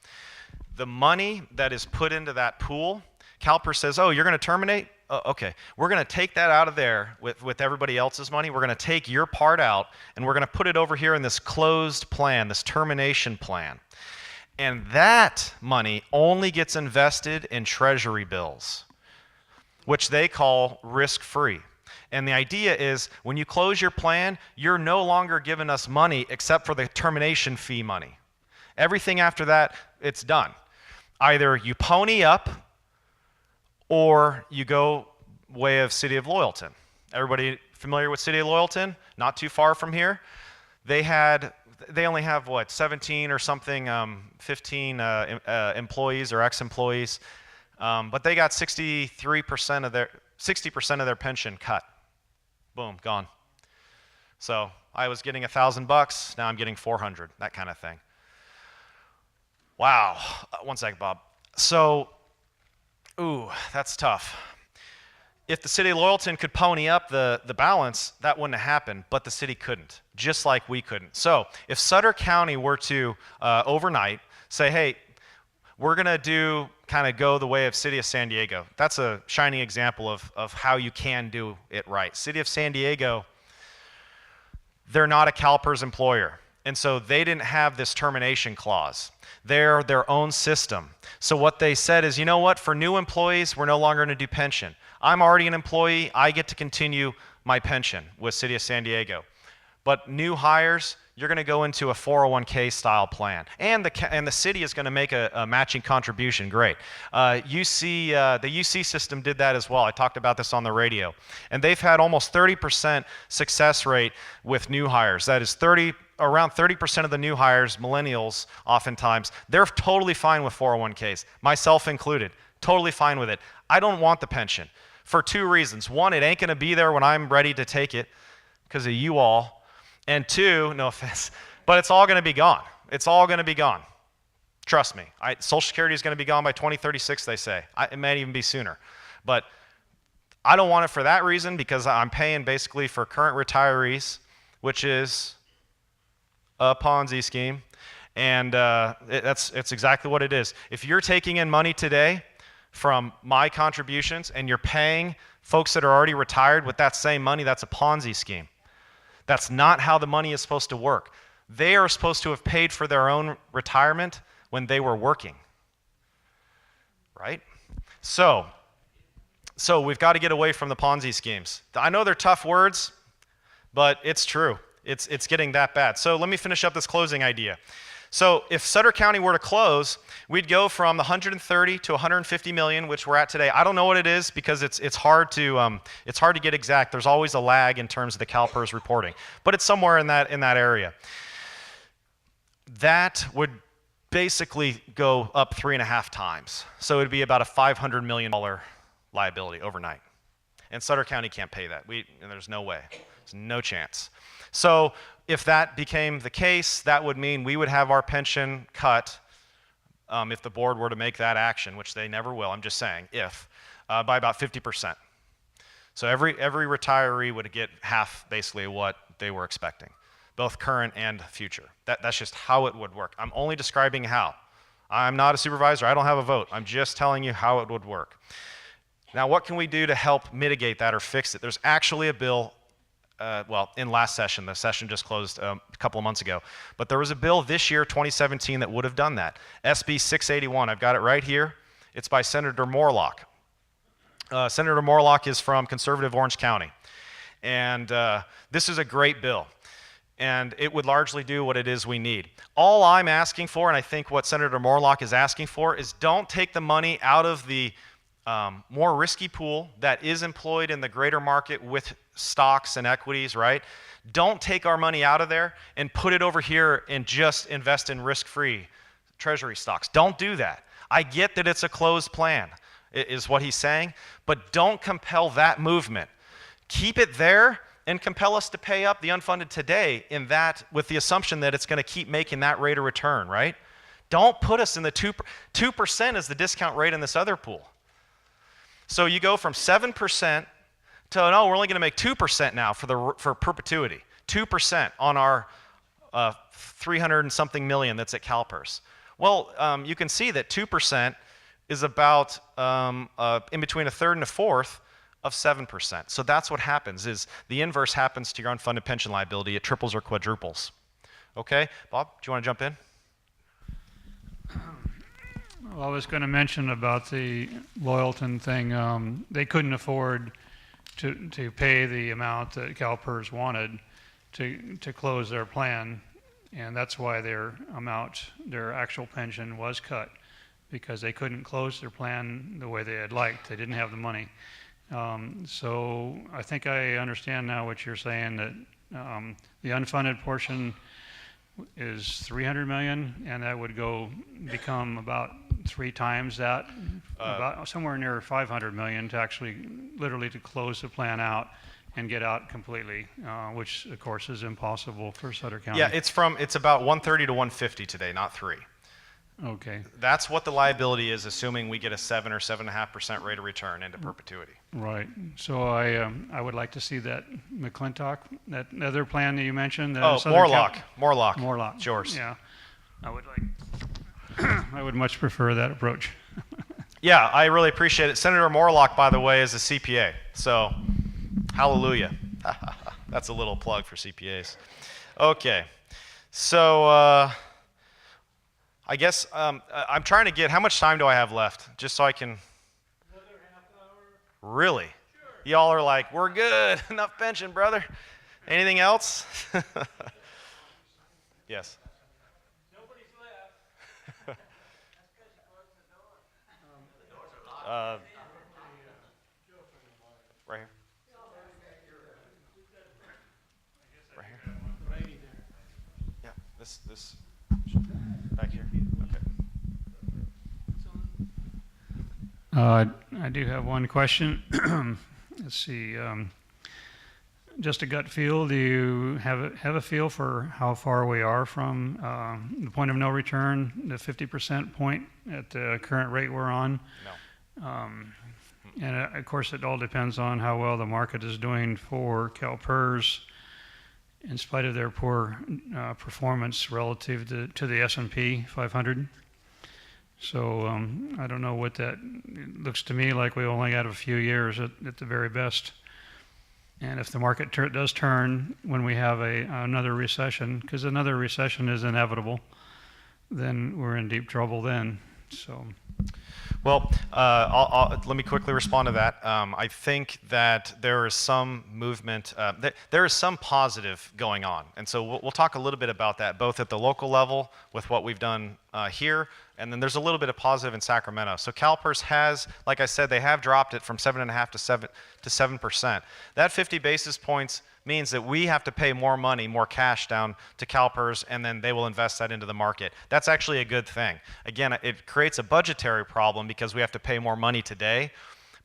The money that is put into that pool, CalPERS says, oh, you're going to terminate? Okay, we're going to take that out of there with everybody else's money. We're going to take your part out, and we're going to put it over here in this closed plan, this termination plan. And that money only gets invested in treasury bills, which they call risk-free. And the idea is when you close your plan, you're no longer giving us money except for the termination fee money. Everything after that, it's done. Either you pony up or you go way of City of Loyalton. Everybody familiar with City of Loyalton? Not too far from here. They only have, what, 17 or something, 15 employees or ex-employees, but they got 60% of their pension cut. Boom, gone. So I was getting $1,000, now I'm getting 400, that kind of thing. Wow, one sec, Bob. So, ooh, that's tough. If the City of Loyalton could pony up the balance, that wouldn't have happened, but the city couldn't, just like we couldn't. So if Sutter County were to overnight say, hey, we're going to go the way of City of San Diego. That's a shining example of how you can do it right. City of San Diego, they're not a CalPERS employer. And so they didn't have this termination clause. They're their own system. So what they said is, you know what, for new employees, we're no longer going to do pension. I'm already an employee. I get to continue my pension with City of San Diego. But new hires, you're going to go into a 401k style plan. And the city is going to make a matching contribution. Great. The UC system did that as well. I talked about this on the radio. And they've had almost 30% success rate with new hires. That is around 30% of the new hires, millennials oftentimes, they're totally fine with 401ks, myself included, totally fine with it. I don't want the pension for two reasons. One, it ain't going to be there when I'm ready to take it because of you all. And two, no offense, but it's all going to be gone. It's all going to be gone. Trust me. Social Security is going to be gone by 2036, they say. It might even be sooner. But I don't want it for that reason because I'm paying basically for current retirees, which is a Ponzi scheme, and it's exactly what it is. If you're taking in money today from my contributions and you're paying folks that are already retired with that same money, that's a Ponzi scheme. That's not how the money is supposed to work. They are supposed to have paid for their own retirement when they were working, right? So we've got to get away from the Ponzi schemes. I know they're tough words, but it's true. It's getting that bad. So let me finish up this closing idea. So if Sutter County were to close, we'd go from the 130 to 150 million, which we're at today. I don't know what it is because it's hard to get exact. There's always a lag in terms of the CalPERS reporting, but it's somewhere in that area. That would basically go up 3.5 times. So it would be about a $500 million liability overnight. And Sutter County can't pay that. There's no way. There's no chance. So if that became the case, that would mean we would have our pension cut if the board were to make that action, which they never will, I'm just saying, by about 50%. So every retiree would get half basically what they were expecting, both current and future. That's just how it would work. I'm only describing how. I'm not a supervisor. I don't have a vote. I'm just telling you how it would work. Now, what can we do to help mitigate that or fix it? There's actually a bill in last session, the session just closed a couple of months ago, but there was a bill this year, 2017, that would have done that. SB 681, I've got it right here. It's by Senator Morlock. Senator Morlock is from conservative Orange County, and this is a great bill, and it would largely do what it is we need. All I'm asking for, and I think what Senator Morlock is asking for, is don't take the money out of the more risky pool that is employed in the greater market with stocks and equities, right? Don't take our money out of there and put it over here and just invest in risk-free treasury stocks. Don't do that. I get that it's a closed plan, is what he's saying, but don't compel that movement. Keep it there and compel us to pay up the unfunded today in that with the assumption that it's going to keep making that rate of return, right? Don't put us in the 2% is the discount rate in this other pool. So you go from 7% to, no, we're only going to make 2% now for perpetuity. 2% on our 300 and something million that's at CalPERS. Well, you can see that 2% is about in between a third and a fourth of 7%. So that's what happens, is the inverse happens to your unfunded pension liability. It triples or quadruples. Okay? Bob, do you want to jump in? Well, I was going to mention about the Loyalton thing. They couldn't afford to pay the amount that CalPERS wanted to close their plan, and that's why their actual pension was cut, because they couldn't close their plan the way they had liked. They didn't have the money. So I think I understand now what you're saying, that the unfunded portion is 300 million, and that would become about 3 times that, about somewhere near 500 million to actually literally to close the plan out and get out completely, which of course is impossible for Sutter County. Yeah, it's about 130 to 150 today, not 3. Okay. That's what the liability is, assuming we get a 7 or 7.5% rate of return into perpetuity. Right. So I would like to see that McClintock, that other plan that you mentioned. Morlock. Morlock. Yours. Yeah. I would much prefer that approach. Yeah, I really appreciate it. Senator Morlock, by the way, is a CPA. So, hallelujah. That's a little plug for CPAs. Okay. So, I guess I'm trying to get, how much time do I have left? Just so I can. Another half hour? Really? Sure. Y'all are like, we're good. Enough pension, brother. Anything else? Yes. Nobody's left. Right here. Right here. Yeah, this back here. Okay. I do have one question. Let's see. Just a gut feel. Do you have a feel for how far we are from the point of no return, the 50% point at the current rate we're on? No. And of course, it all depends on how well the market is doing for CalPERS, in spite of their poor performance relative to the S&P 500. So I don't know what that, it looks to me like we only got a few years at the very best. And if the market does turn when we have another recession, because another recession is inevitable, then we're in deep trouble then. So. Well, let me quickly respond to that. I think that there is some movement, there is some positive going on. And so we'll talk a little bit about that, both at the local level with what we've done here, and then there's a little bit of positive in Sacramento. So CalPERS has, like I said, they have dropped it from 7.5% to 7%. That 50 basis points means that we have to pay more money, more cash down to CalPERS, and then they will invest that into the market. That's actually a good thing. Again, it creates a budgetary problem because we have to pay more money today,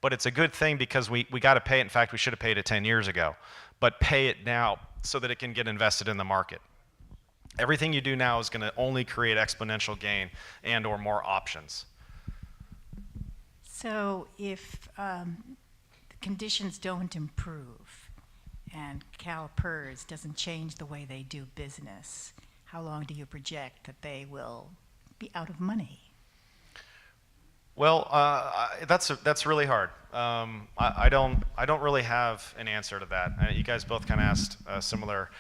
but it's a good thing because we got to pay it. In fact, we should have paid it 10 years ago, but pay it now so that it can get invested in the market. Everything you do now is going to only create exponential gain and or more options. So if the conditions don't improve and CalPERS doesn't change the way they do business, how long do you project that they will be out of money? Well, that's really hard. I don't really have an answer to that. You guys both kind of asked similar.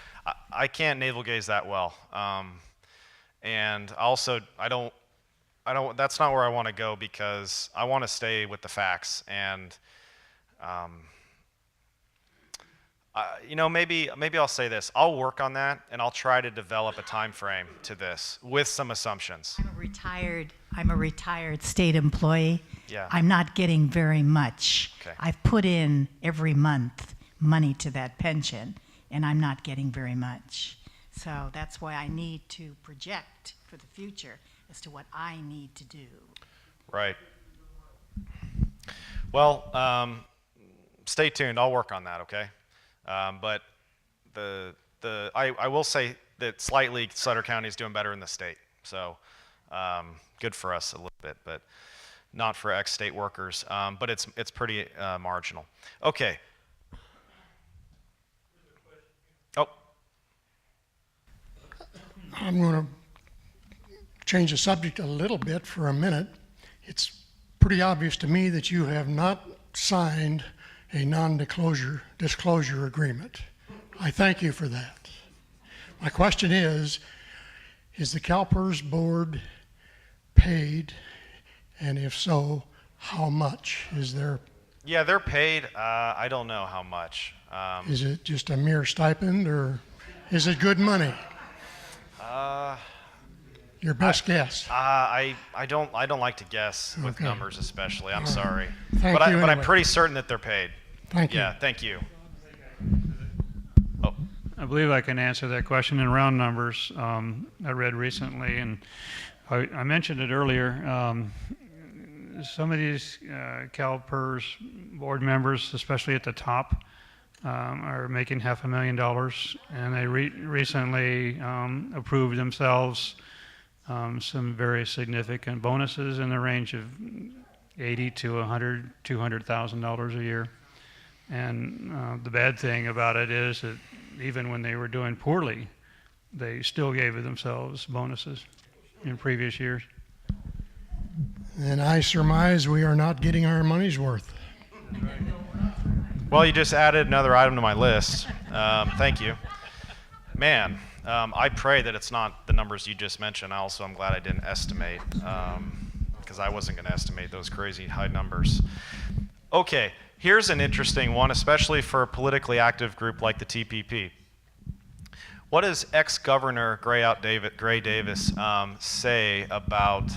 I can't navel gaze that well, and also I don't. That's not where I want to go because I want to stay with the facts and. Maybe I'll say this. I'll work on that, and I'll try to develop a time frame to this with some assumptions. I'm a retired state employee. Yeah. I'm not getting very much. Okay. I've put in every month money to that pension, and I'm not getting very much. So that's why I need to project for the future as to what I need to do. Right. Well, stay tuned. I'll work on that, okay? But I will say that slightly Sutter County is doing better in the state. So good for us a little bit, but not for ex-state workers. But it's pretty marginal. Okay. Oh. I'm going to change the subject a little bit for a minute. It's pretty obvious to me that you have not signed a non-disclosure agreement. I thank you for that. My question is the CalPERS board paid, and if so, how much? Is there? Yeah, they're paid. I don't know how much. Is it just a mere stipend, or is it good money? Your best guess. I don't like to guess with Okay. numbers, especially. I'm sorry, Thank but you I'm anyway. pretty certain that they're paid. Thank you. Yeah, thank you. I believe I can answer that question in round numbers. I read recently, and I mentioned it earlier. Some of these CalPERS board members, especially at the top, are making $500,000, and they recently approved themselves some very significant bonuses in the range of $80,000 to $200,000 a year. And the bad thing about it is that even when they were doing poorly, they still gave themselves bonuses in previous years. And I surmise we are not getting our money's worth. Well, you just added another item to my list. Thank you. Man, I pray that it's not the numbers you just mentioned. I'm glad I didn't estimate, because I wasn't going to estimate those crazy high numbers. Okay, here's an interesting one, especially for a politically active group like the TPP. What does ex-Governor Gray Davis say about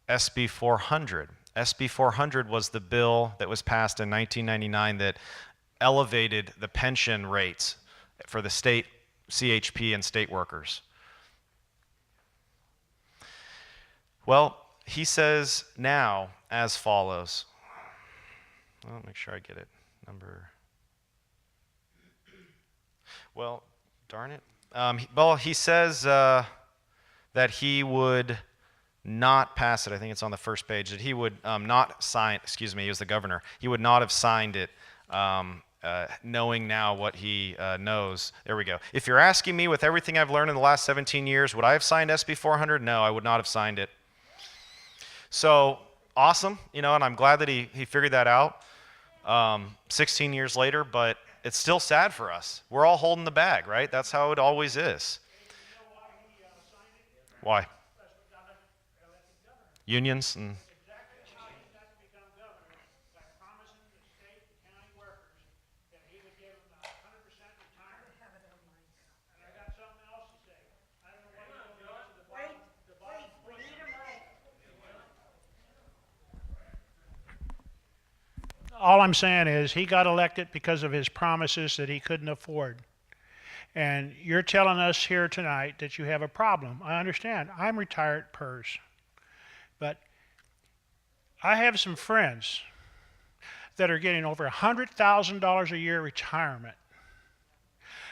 SB 400? SB 400 was the bill that was passed in 1999 that elevated the pension rates for the state CHP and state workers. Well, he says now as follows. I'll make sure I get it. Well, darn it. He says that he would not pass it. I think it's on the first page. That he would not sign, excuse me, he was the governor. He would not have signed it knowing now what he knows. There we go. If you're asking me with everything I've learned in the last 17 years, would I have signed SB 400? No, I would not have signed it. So awesome, and I'm glad that he figured that out 16 years later, but it's still sad for us. We're all holding the bag, right? That's how it always is. Why? Unions and all I'm saying is he got elected because of his promises that he couldn't afford. And you're telling us here tonight that you have a problem. I understand. I'm retired PERS. But I have some friends that are getting over $100,000 a year retirement.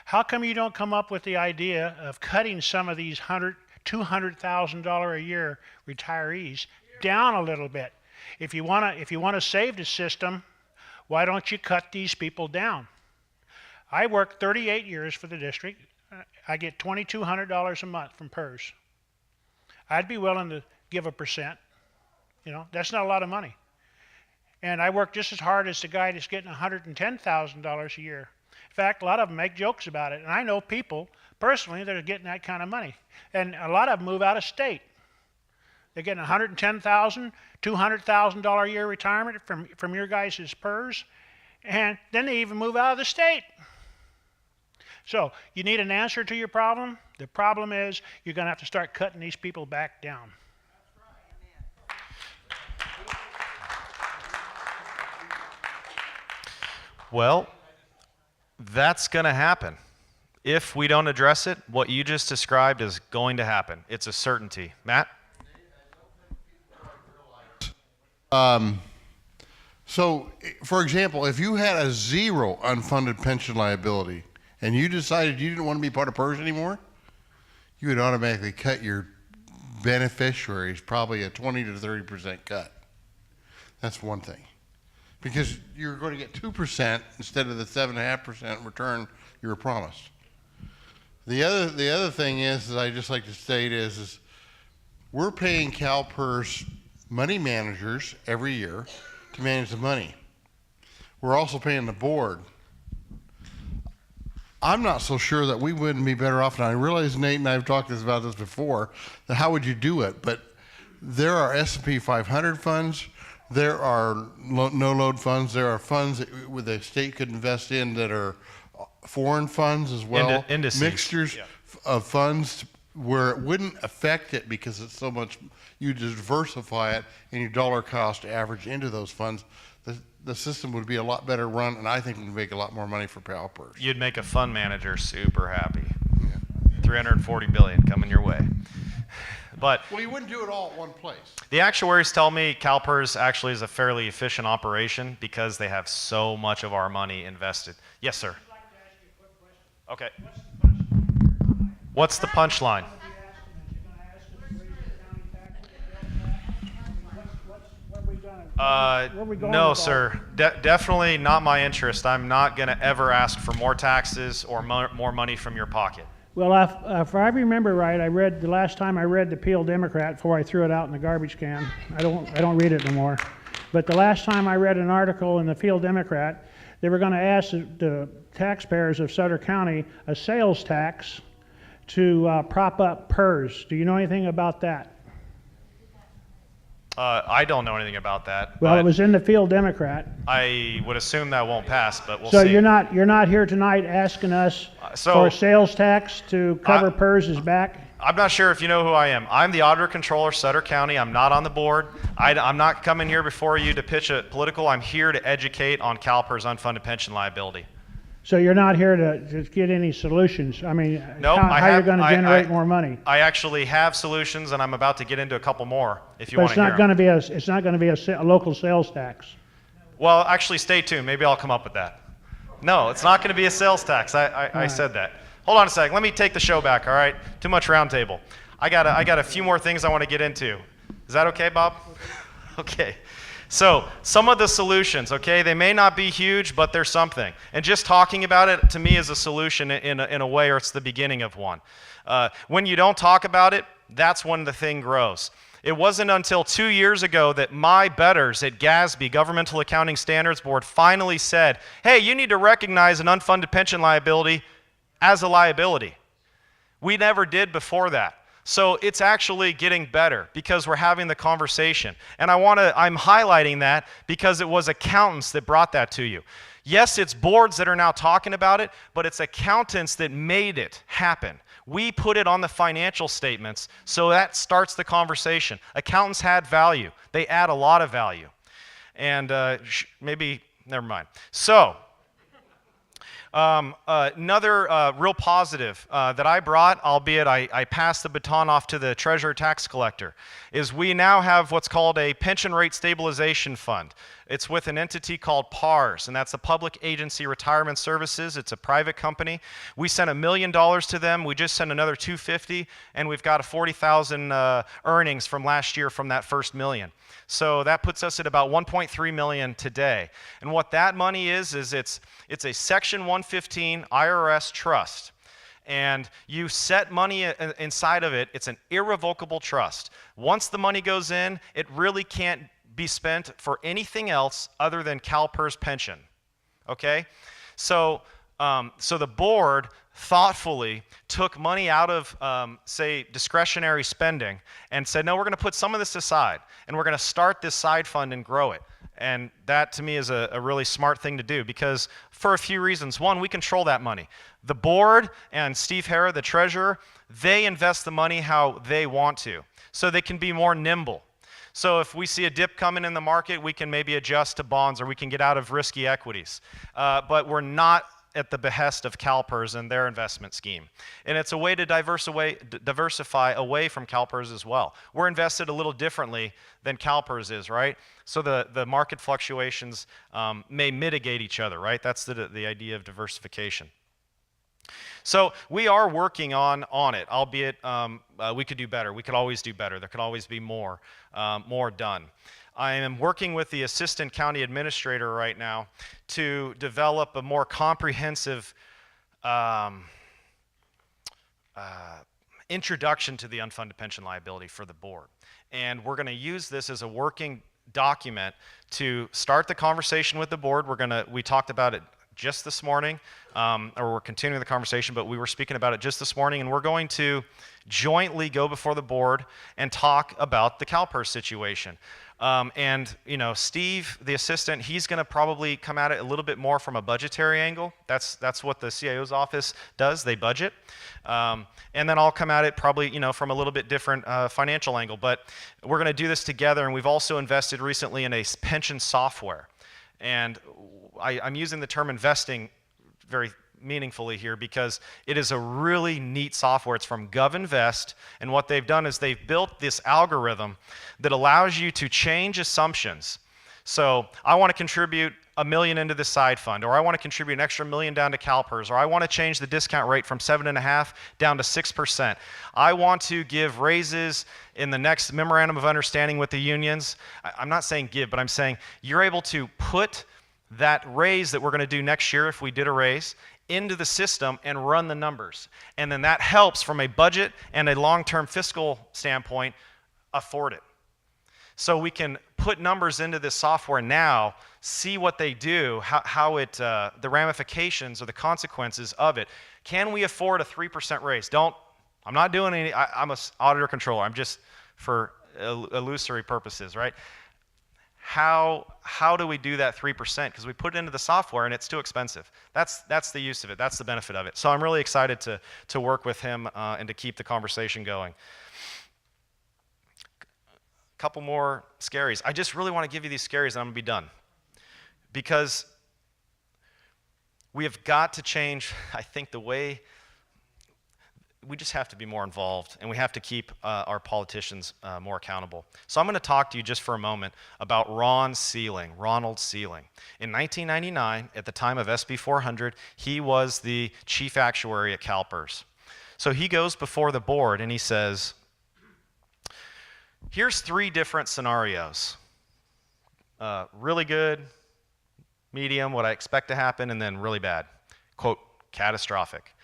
How come you don't come up with the idea of cutting some of these $200,000 a year retirees down a little bit? If you want to save the system, why don't you cut these people down? I worked 38 years for the district. I get $2,200 a month from PERS. I'd be willing to give 1%. That's not a lot of money. And I work just as hard as the guy that's getting $110,000 a year. In fact, a lot of them make jokes about it. And I know people personally that are getting that kind of money. And a lot of them move out of state. They're getting $110,000, $200,000 a year retirement from your guys' PERS. And then they even move out of the state. So you need an answer to your problem. The problem is you're going to have to start cutting these people back down. Well, that's going to happen. If we don't address it, what you just described is going to happen. It's a certainty. Matt? So, for example, if you had a zero unfunded pension liability and you decided you didn't want to be part of PERS anymore, you would automatically cut your beneficiaries probably a 20 to 30% cut. That's one thing. Because you're going to get 2% instead of the 7.5% return you were promised. The other thing is I just like to state is we're paying CalPERS money managers every year to manage the money. We're also paying the board. I'm not so sure that we wouldn't be better off, and I realize Nate and I have talked about this before, that how would you do it? But there are S&P 500 funds, there are no-load funds, there are funds that the state could invest in that are foreign funds as well, Indices. mixtures of funds where it wouldn't affect it because it's so much, you diversify it and your dollar cost average into those funds. The system would be a lot better run, and I think we'd make a lot more money for CalPERS. You'd make a fund manager super happy. Yeah. $340 billion coming your way. But well, you wouldn't do it all at one place. The actuaries tell me CalPERS actually is a fairly efficient operation because they have so much of our money invested. Yes, sir. I'd like to ask you a quick question. Okay. What's the punchline? No, sir. Definitely not my interest. I'm not going to ever ask for more taxes or more money from your pocket. Well, if I remember right, I read the last time I read the Peel Democrat before I threw it out in the garbage can. I don't read it no more. But the last time I read an article in the Peel Democrat, they were going to ask the taxpayers of Sutter County a sales tax to prop up PERS. Do you know anything about that? I don't know anything about that. Well, it was in the Field Democrat. I would assume that won't pass, but we'll So see. you're not here tonight asking us for a sales tax to cover PERS's back? I'm not sure if you know who I am. I'm the Auditor-Controller, Sutter County. I'm not on the board. I'm not coming here before you to pitch a political. I'm here to educate on CalPERS unfunded pension liability. So you're not here to get any solutions? I mean, Nope, how are you going to generate more money? I actually have solutions, and I'm about to get into a couple more if you But want to hear them. it's not going to be a local sales tax. Well, actually, stay tuned. Maybe I'll come up with that. No, it's not going to be a sales tax. I said that. Hold on a second. Let me take the show back, all right? Too much roundtable. I got a few more things I want to get into. Is that okay, Bob? Okay. So some of the solutions, okay, they may not be huge, but they're something. And just talking about it, to me, is a solution in a way, or it's the beginning of one. When you don't talk about it, that's when the thing grows. It wasn't until 2 years ago that my betters at GASB, Governmental Accounting Standards Board, finally said, hey, you need to recognize an unfunded pension liability as a liability. We never did before that. So it's actually getting better because we're having the conversation. And I'm highlighting that because it was accountants that brought that to you. Yes, it's boards that are now talking about it, but it's accountants that made it happen. We put it on the financial statements, so that starts the conversation. Accountants had value. They add a lot of value. And never mind. So, another real positive that I brought, albeit I passed the baton off to the Treasurer Tax Collector, is we now have what's called a Pension Rate Stabilization Fund. It's with an entity called PARS, and that's the Public Agency Retirement Services. It's a private company. We sent $1 million to them. We just sent another $250,000, and we've got a $40,000 earnings from last year from that first $1 million. So that puts us at about $1.3 million today. And what that money is it's a Section 115 IRS trust. And you set money inside of it. It's an irrevocable trust. Once the money goes in, it really can't be spent for anything else other than CalPERS pension. Okay? So the board thoughtfully took money out of, say, discretionary spending and said, no, we're going to put some of this aside, and we're going to start this side fund and grow it. And that, to me, is a really smart thing to do because for a few reasons. One, we control that money. The board and Steve Harra, the treasurer, they invest the money how they want to, so they can be more nimble. So if we see a dip coming in the market, we can maybe adjust to bonds or we can get out of risky equities. But we're not at the behest of CalPERS and their investment scheme. And it's a way to diversify away from CalPERS as well. We're invested a little differently than CalPERS is, right? So the market fluctuations may mitigate each other, right? That's the idea of diversification. So we are working on it, albeit we could do better. We could always do better. There could always be more done. I am working with the assistant county administrator right now to develop a more comprehensive introduction to the unfunded pension liability for the board. And we're going to use this as a working document to start the conversation with the board. We talked about it just this morning, or we're continuing the conversation, but we were speaking about it just this morning, and we're going to jointly go before the board and talk about the CalPERS situation. And Steve, the assistant, he's going to probably come at it a little bit more from a budgetary angle. That's what the CIO's office does. They budget. And then I'll come at it probably from a little bit different financial angle. But we're going to do this together, and we've also invested recently in a pension software. And I'm using the term investing very meaningfully here because it is a really neat software. It's from GovInvest, and what they've done is they've built this algorithm that allows you to change assumptions. So I want to contribute $1 million into this side fund, or I want to contribute an extra $1 million down to CalPERS, or I want to change the discount rate from 7.5% down to 6%. I want to give raises in the next memorandum of understanding with the unions. I'm not saying give, but I'm saying you're able to put that raise that we're going to do next year if we did a raise into the system and run the numbers. And then that helps from a budget and a long-term fiscal standpoint afford it. So we can put numbers into this software now, see what they do, the ramifications or the consequences of it. Can we afford a 3% raise? I'm not doing any, I'm an auditor-controller. I'm just for illusory purposes, right? How do we do that 3%? Because we put it into the software and it's too expensive. That's the use of it. That's the benefit of it. So I'm really excited to work with him and to keep the conversation going. A couple more scaries. I just really want to give you these scaries and I'm going to be done. Because we have got to change, I think, the way we just have to be more involved, and we have to keep our politicians more accountable. So I'm going to talk to you just for a moment about Ronald Sealing. In 1999, at the time of SB 400, he was the chief actuary at CalPERS. So he goes before the board and he says, here's 3 different scenarios. Really good, medium, what I expect to happen, and then really bad. Quote, catastrophic.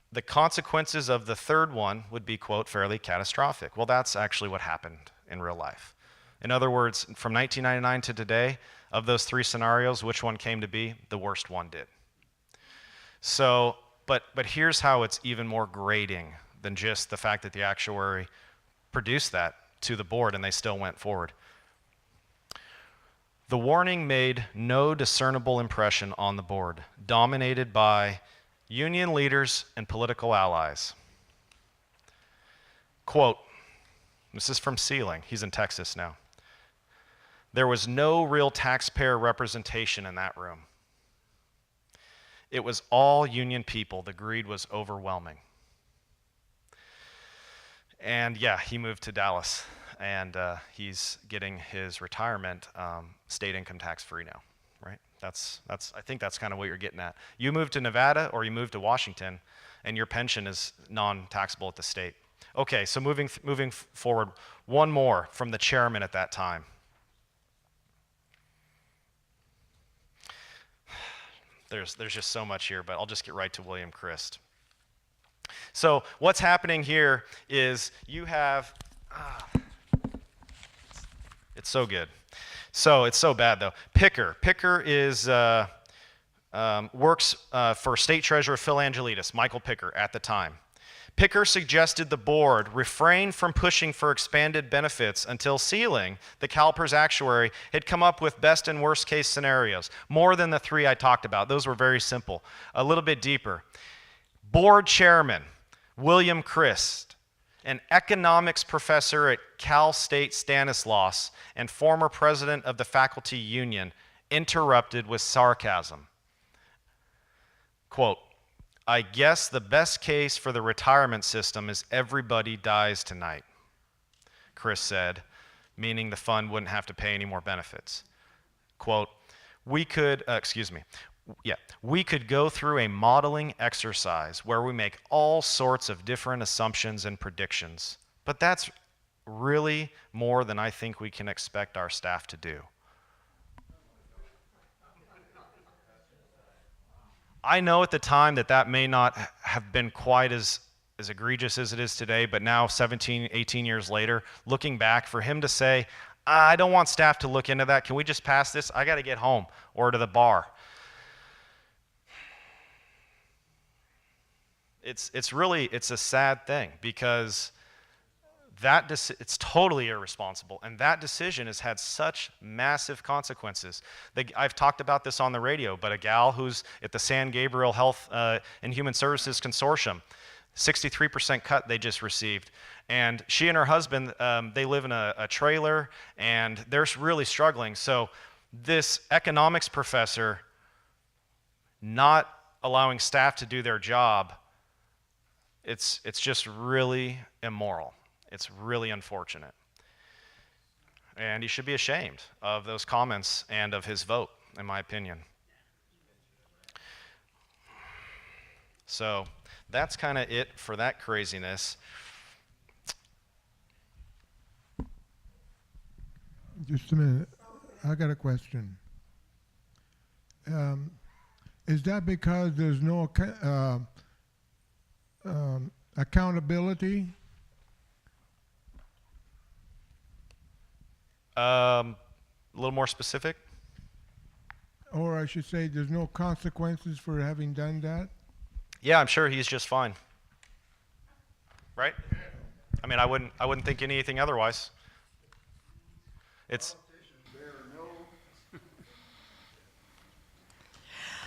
The consequences of the third one would be, quote, fairly catastrophic. Well, that's actually what happened in real life. In other words, from 1999 to today, of those 3 scenarios, which one came to be? The worst one did. So, but here's how it's even more grating than just the fact that the actuary produced that to the board and they still went forward. The warning made no discernible impression on the board, dominated by union leaders and political allies. Quote, this is from Sealing, he's in Texas now. There was no real taxpayer representation in that room. It was all union people. The greed was overwhelming. And yeah, he moved to Dallas, and he's getting his retirement state income tax free now, right? I think that's kind of what you're getting at. You move to Nevada or you move to Washington, and your pension is non-taxable at the state. Okay, so moving forward, one more from the chairman at that time. There's just so much here, but I'll just get right to William Christ. So what's happening here is you have, it's so good. So it's so bad though. Picker is works for State Treasurer Phil Angelides, Michael Picker at the time. Picker suggested the board refrain from pushing for expanded benefits until Sealing, the CalPERS actuary, had come up with best and worst case scenarios, more than the 3 I talked about. Those were very simple. A little bit deeper. Board chairman William Christ, an economics professor at Cal State Stanislaus and former president of the faculty union, interrupted with sarcasm. Quote, "I guess the best case for the retirement system is everybody dies tonight," Chris said, meaning the fund wouldn't have to pay any more benefits. Quote, we could go through a modeling exercise where we make all sorts of different assumptions and predictions, but that's really more than I think we can expect our staff to do. I know at the time that may not have been quite as egregious as it is today, but now 17, 18 years later, looking back, for him to say, I don't want staff to look into that, can we just pass this? I got to get home or to the bar. It's a sad thing, because it's totally irresponsible, and that decision has had such massive consequences. I've talked about this on the radio, but a gal who's at the San Gabriel Health and Human Services Consortium, 63% cut they just received, and she and her husband, they live in a trailer, and they're really struggling. So this economics professor not allowing staff to do their job, it's just really immoral. It's really unfortunate. And he should be ashamed of those comments and of his vote, in my opinion. So that's kind of it for that craziness. Just a minute. I got a question. Is that because there's no accountability? A little more specific? Or I should say there's no consequences for having done that? Yeah, I'm sure he's just fine. Right? I mean, I wouldn't think anything otherwise. It's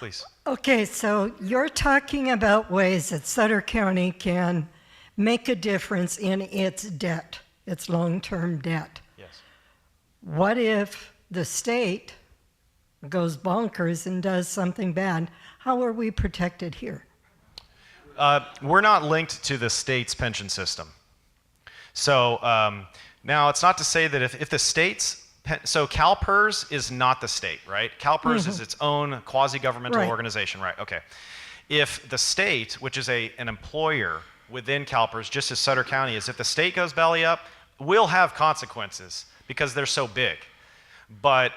Please. Okay, so you're talking about ways that Sutter County can make a difference in its debt, its long-term debt. Yes. What if the state goes bonkers and does something bad? How are we protected here? We're not linked to the state's pension system. So now it's not to say that if the state's, so CalPERS is not the state, right? CalPERS is its own quasi-governmental organization, right? Okay. If the state, which is an employer within CalPERS, just as Sutter County is, if the state goes belly up, we'll have consequences because they're so big. But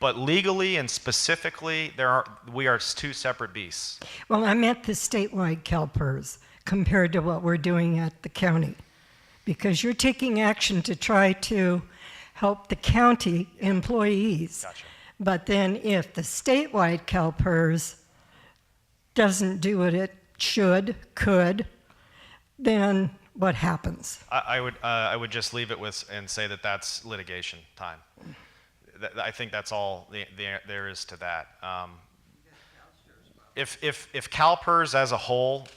legally and specifically, we are two separate beasts. Well, I meant the statewide CalPERS compared to what we're doing at the county, because you're taking action to try to help the county employees. Gotcha. But then if the statewide CalPERS doesn't do what it could, then what happens? I would just leave it with and say that that's litigation time. I think that's all there is to that. If CalPERS as a whole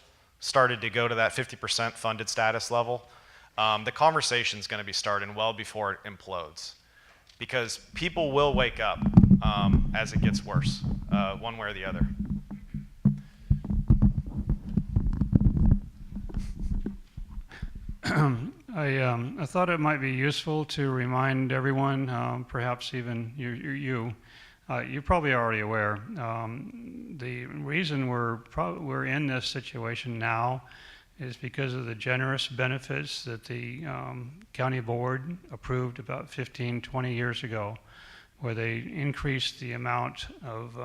started to go to that 50% funded status level, the conversation's going to be starting well before it implodes, because people will wake up as it gets worse, one way or the other. I thought it might be useful to remind everyone, perhaps even you probably already aware, the reason we're in this situation now is because of the generous benefits that the county board approved about 15, 20 years ago, where they increased the amount of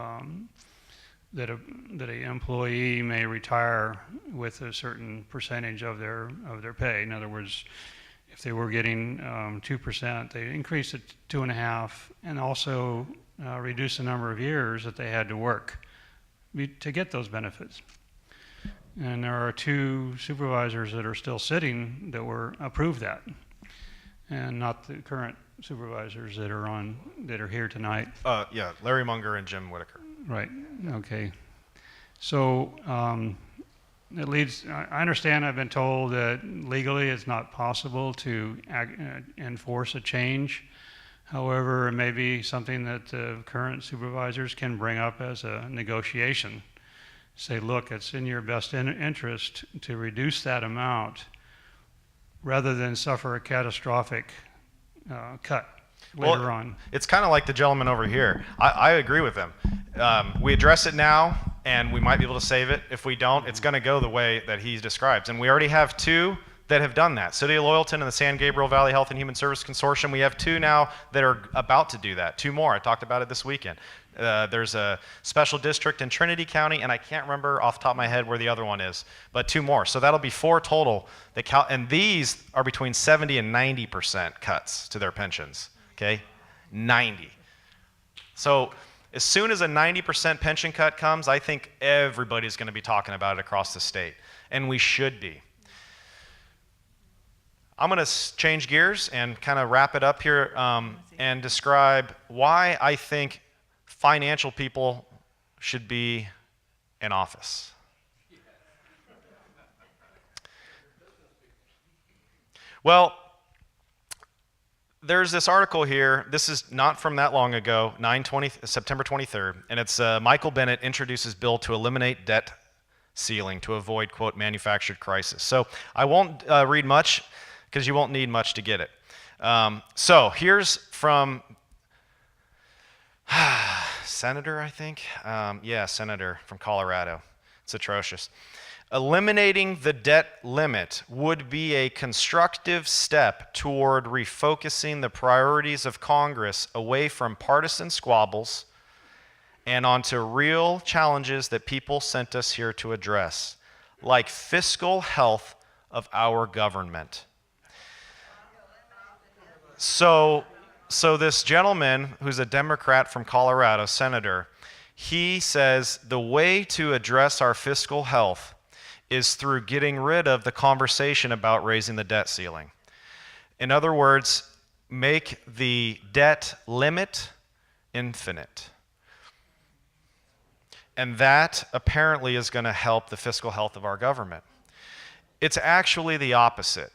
that an employee may retire with a certain percentage of their pay. In other words, if they were getting 2%, they increased it to 2.5%, and also reduced the number of years that they had to work to get those benefits. And there are 2 supervisors that are still sitting that were approved that, and not the current supervisors that are here tonight. Yeah, Larry Munger and Jim Whitaker. Right. Okay. So it leads. I understand. I've been told that legally it's not possible to enforce a change. However, it may be something that the current supervisors can bring up as a negotiation. say, look, it's in your best interest to reduce that amount rather than suffer a catastrophic cut later on. It's kind of like the gentleman over here. I agree with him. We address it now, and we might be able to save it. If we don't, it's going to go the way that he describes. And we already have two that have done that. City of Loyalton and the San Gabriel Valley Health and Human Service Consortium. We have two now that are about to do that. Two more. I talked about it this weekend. There's a special district in Trinity County, and I can't remember off the top of my head where the other one is, but two more. So that'll be 4 total. And these are between 70 and 90% cuts to their pensions. Okay, 90. So as soon as a 90% pension cut comes, I think everybody's going to be talking about it across the state, and we should be. I'm going to change gears and kind of wrap it up here and describe why I think financial people should be in office. Well, there's this article here. This is not from that long ago, September 23rd, and it's Michael Bennett introduces bill to eliminate debt ceiling to avoid, quote, manufactured crisis. So I won't read much because you won't need much to get it. So here's from Senator, I think. Yeah, Senator from Colorado. It's atrocious. Eliminating the debt limit would be a constructive step toward refocusing the priorities of Congress away from partisan squabbles and onto real challenges that people sent us here to address, like fiscal health of our government. So this gentleman, who's a Democrat from Colorado, senator, he says the way to address our fiscal health is through getting rid of the conversation about raising the debt ceiling. In other words, make the debt limit infinite. And that apparently is going to help the fiscal health of our government. It's actually the opposite.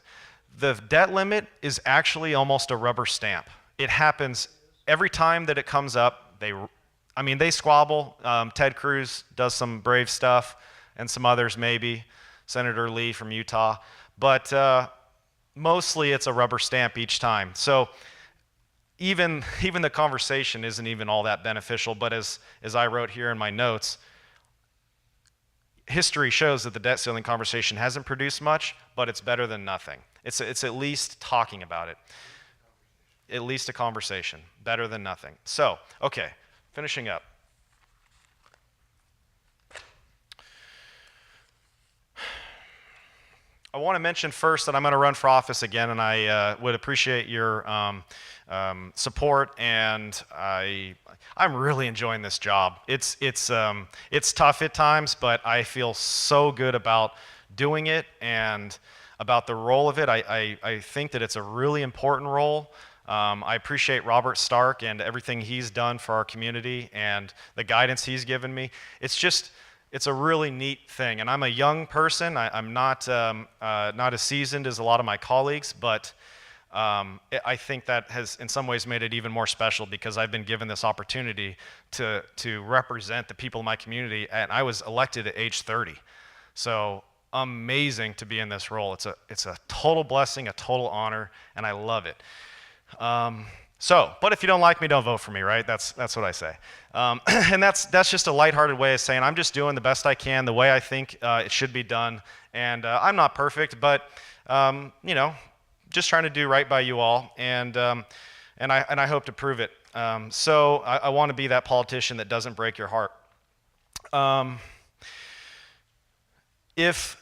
The debt limit is actually almost a rubber stamp. It happens every time that it comes up. They squabble. Ted Cruz does some brave stuff, and some others maybe, Senator Lee from Utah. But mostly it's a rubber stamp each time. So even the conversation isn't even all that beneficial. But as I wrote here in my notes, history shows that the debt ceiling conversation hasn't produced much, but it's better than nothing. It's at least talking about it. At least a conversation. Better than nothing. So, okay, finishing up. I want to mention first that I'm going to run for office again, and I would appreciate your support. And I'm really enjoying this job. It's tough at times, but I feel so good about doing it and about the role of it. I think that it's a really important role. I appreciate Robert Stark and everything he's done for our community and the guidance he's given me. It's a really neat thing. And I'm a young person. I'm not as seasoned as a lot of my colleagues, but I think that has in some ways made it even more special because I've been given this opportunity to represent the people in my community, and I was elected at age 30. So amazing to be in this role. It's a total blessing, a total honor, and I love it. But if you don't like me, don't vote for me, right? That's what I say. And that's just a lighthearted way of saying I'm just doing the best I can, the way I think it should be done. And I'm not perfect, but just trying to do right by you all, and I hope to prove it. So I want to be that politician that doesn't break your heart. If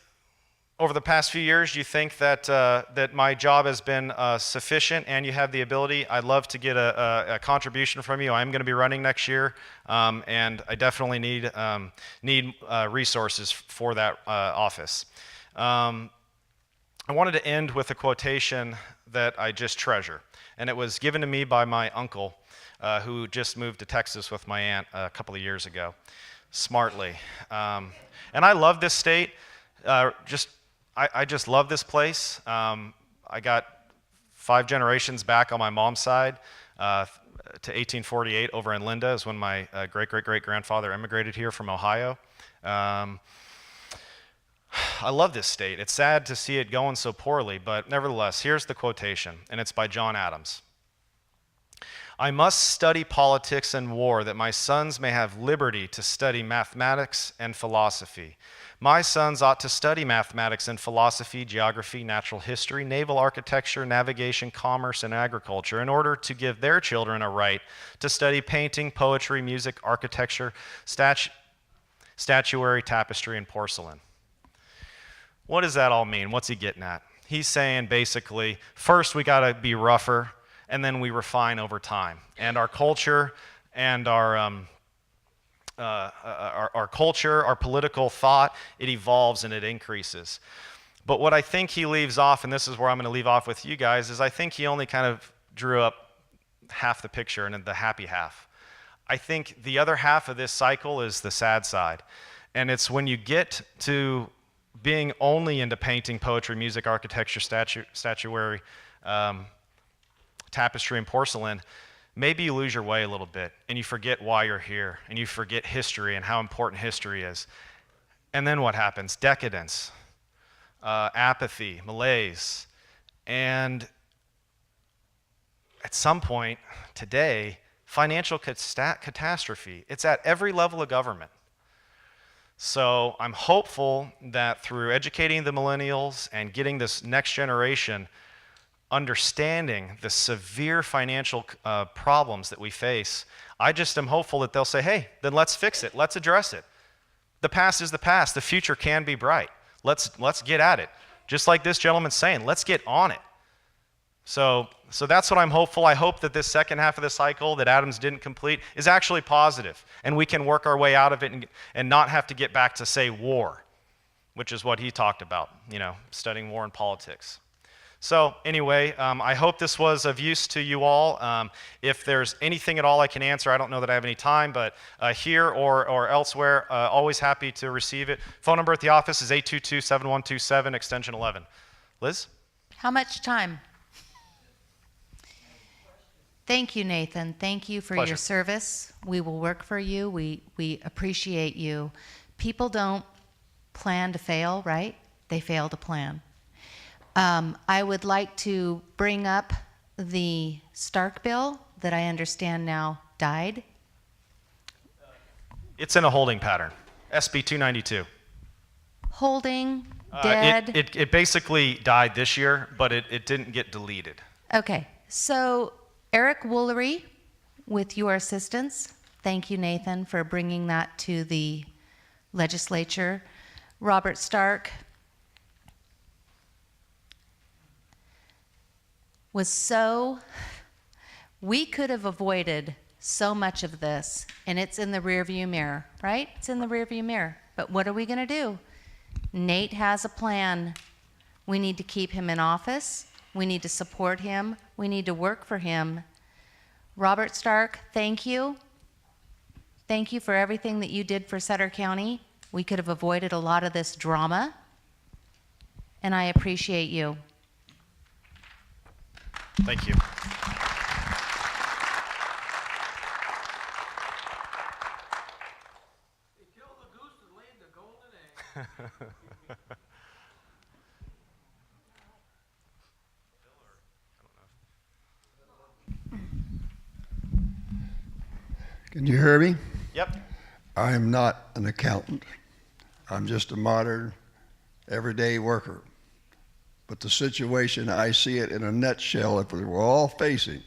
over the past few years you think that my job has been sufficient and you have the ability, I'd love to get a contribution from you. I'm going to be running next year, and I definitely need resources for that office. I wanted to end with a quotation that I just treasure, and it was given to me by my uncle, who just moved to Texas with my aunt a couple of years ago, smartly. And I love this state. I just love this place. I got 5 generations back on my mom's side to 1848 over in Linda is when my great-great-great-grandfather immigrated here from Ohio I love this state. It's sad to see it going so poorly, but nevertheless, here's the quotation, and it's by John Adams. I must study politics and war that my sons may have liberty to study mathematics and philosophy. My sons ought to study mathematics and philosophy, geography, natural history, naval architecture, navigation, commerce, and agriculture in order to give their children a right to study painting, poetry, music, architecture, statuary, tapestry, and porcelain. What does that all mean? What's he getting at? He's saying basically, first we got to be rougher, and then we refine over time. And our culture and our culture, our political thought, it evolves and it increases. But what I think he leaves off, and this is where I'm going to leave off with you guys, is I think he only kind of drew up half the picture and the happy half. I think the other half of this cycle is the sad side. And it's when you get to being only into painting, poetry, music, architecture, statuary, tapestry, and porcelain, maybe you lose your way a little bit and you forget why you're here and you forget history and how important history is. And then what happens? Decadence, apathy, malaise, and at some point today, financial catastrophe. It's at every level of government. So I'm hopeful that through educating the millennials and getting this next generation understanding the severe financial problems that we face, I just am hopeful that they'll say, hey, then let's fix it. Let's address it. The past is the past. The future can be bright. Let's get at it. Just like this gentleman's saying, let's get on it. So that's what I'm hopeful. I hope that this second half of the cycle that Adams didn't complete is actually positive, and we can work our way out of it and not have to get back to, say, war, which is what he talked about, studying war and politics. So anyway, I hope this was of use to you all. If there's anything at all I can answer, I don't know that I have any time, but here or elsewhere, always happy to receive it. Phone number at the office is 822-7127, extension 11. Liz? How much time? Thank you, Nathan. Thank you for Pleasure. your service. We will work for you. We appreciate you. People don't plan to fail, right? They fail to plan. I would like to bring up the Stark bill that I understand now died. It's in a holding pattern. SB 292. Holding, dead. It basically died this year, but it didn't get deleted. Okay, so Eric Woolery, with your assistance, thank you, Nathan, for bringing that to the legislature. Robert Stark we could have avoided so much of this, and it's in the rearview mirror, right? It's in the rearview mirror. But what are we going to do? Nate has a plan. We need to keep him in office. We need to support him. We need to work for him. Robert Stark, thank you. Thank you for everything that you did for Sutter County. We could have avoided a lot of this drama, and I appreciate you. Thank you. Can you hear me? Yep. I'm not an accountant. I'm just a modern, everyday worker. But the situation, I see it in a nutshell, if we're all facing.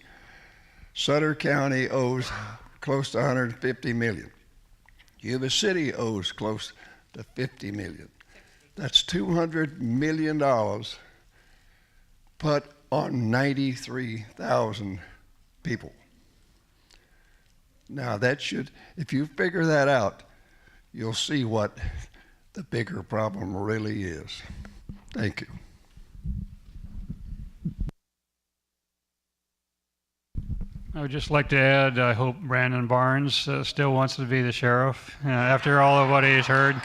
Sutter County owes close to $150 million. Yuba City owes close to $50 million. That's $200 million put on 93,000 people. Now that should, if you figure that out, you'll see what the bigger problem really is. Thank you. I would just like to add, I hope Brandon Barnes still wants to be the sheriff after all of what he's heard.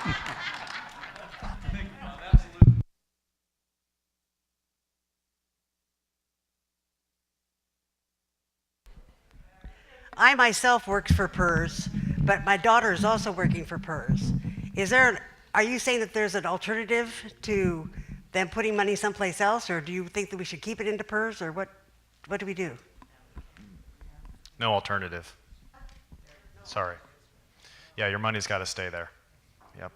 I myself worked for PERS, but my daughter is also working for PERS. Are you saying that there's an alternative to them putting money someplace else, or do you think that we should keep it into PERS, or what do we do? No alternative. Sorry. Yeah, your money's got to stay there. Yep.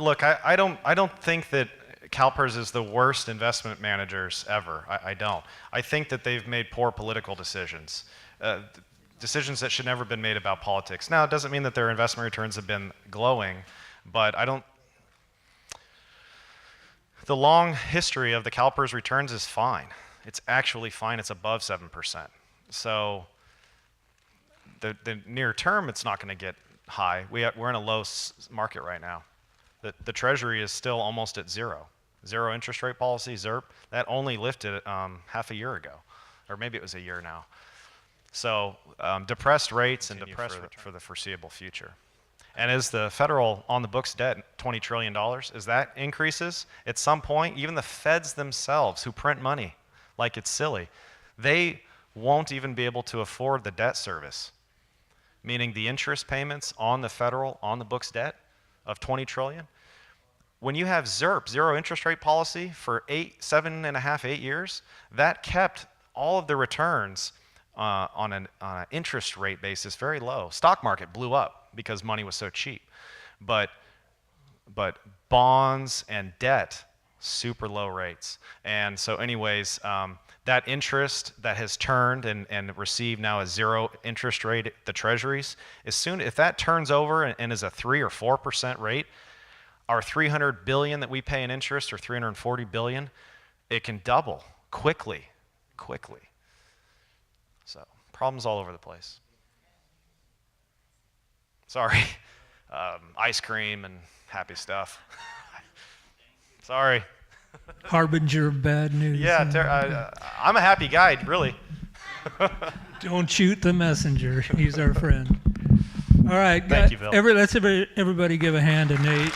Look, I don't think that CalPERS is the worst investment managers ever. I don't. I think that they've made poor political decisions. Decisions that should never have been made about politics. Now, it doesn't mean that their investment returns have been glowing, but the long history of the CalPERS returns is fine. It's actually fine. It's above 7%. So the near term, it's not going to get high. We're in a low market right now. The Treasury is still almost at zero. Zero interest rate policy, ZIRP, that only lifted half a year ago, or maybe it was a year now. So depressed rates and depressed for the foreseeable future. And as the federal on-the-books debt, $20 trillion, as that increases, at some point, even the feds themselves who print money like it's silly, they won't even be able to afford the debt service, meaning the interest payments on the federal on-the-books debt of $20 trillion. When you have ZIRP, zero interest rate policy, for 7.5, 8 years, that kept all of the returns on an interest rate basis very low. Stock market blew up because money was so cheap. But bonds and debt, super low rates. And so anyways, that interest that has turned and received now a zero interest rate at the treasuries, if that turns over and is a 3 or 4% rate, our $300 billion that we pay in interest, or $340 billion, it can double quickly. So problems all over the place. Sorry. Ice cream and happy stuff. Sorry. Harbinger of bad news. Yeah, I'm a happy guy, really. Don't shoot the messenger. He's our friend. All right. Thank you, Bill. Let's everybody give a hand to Nate.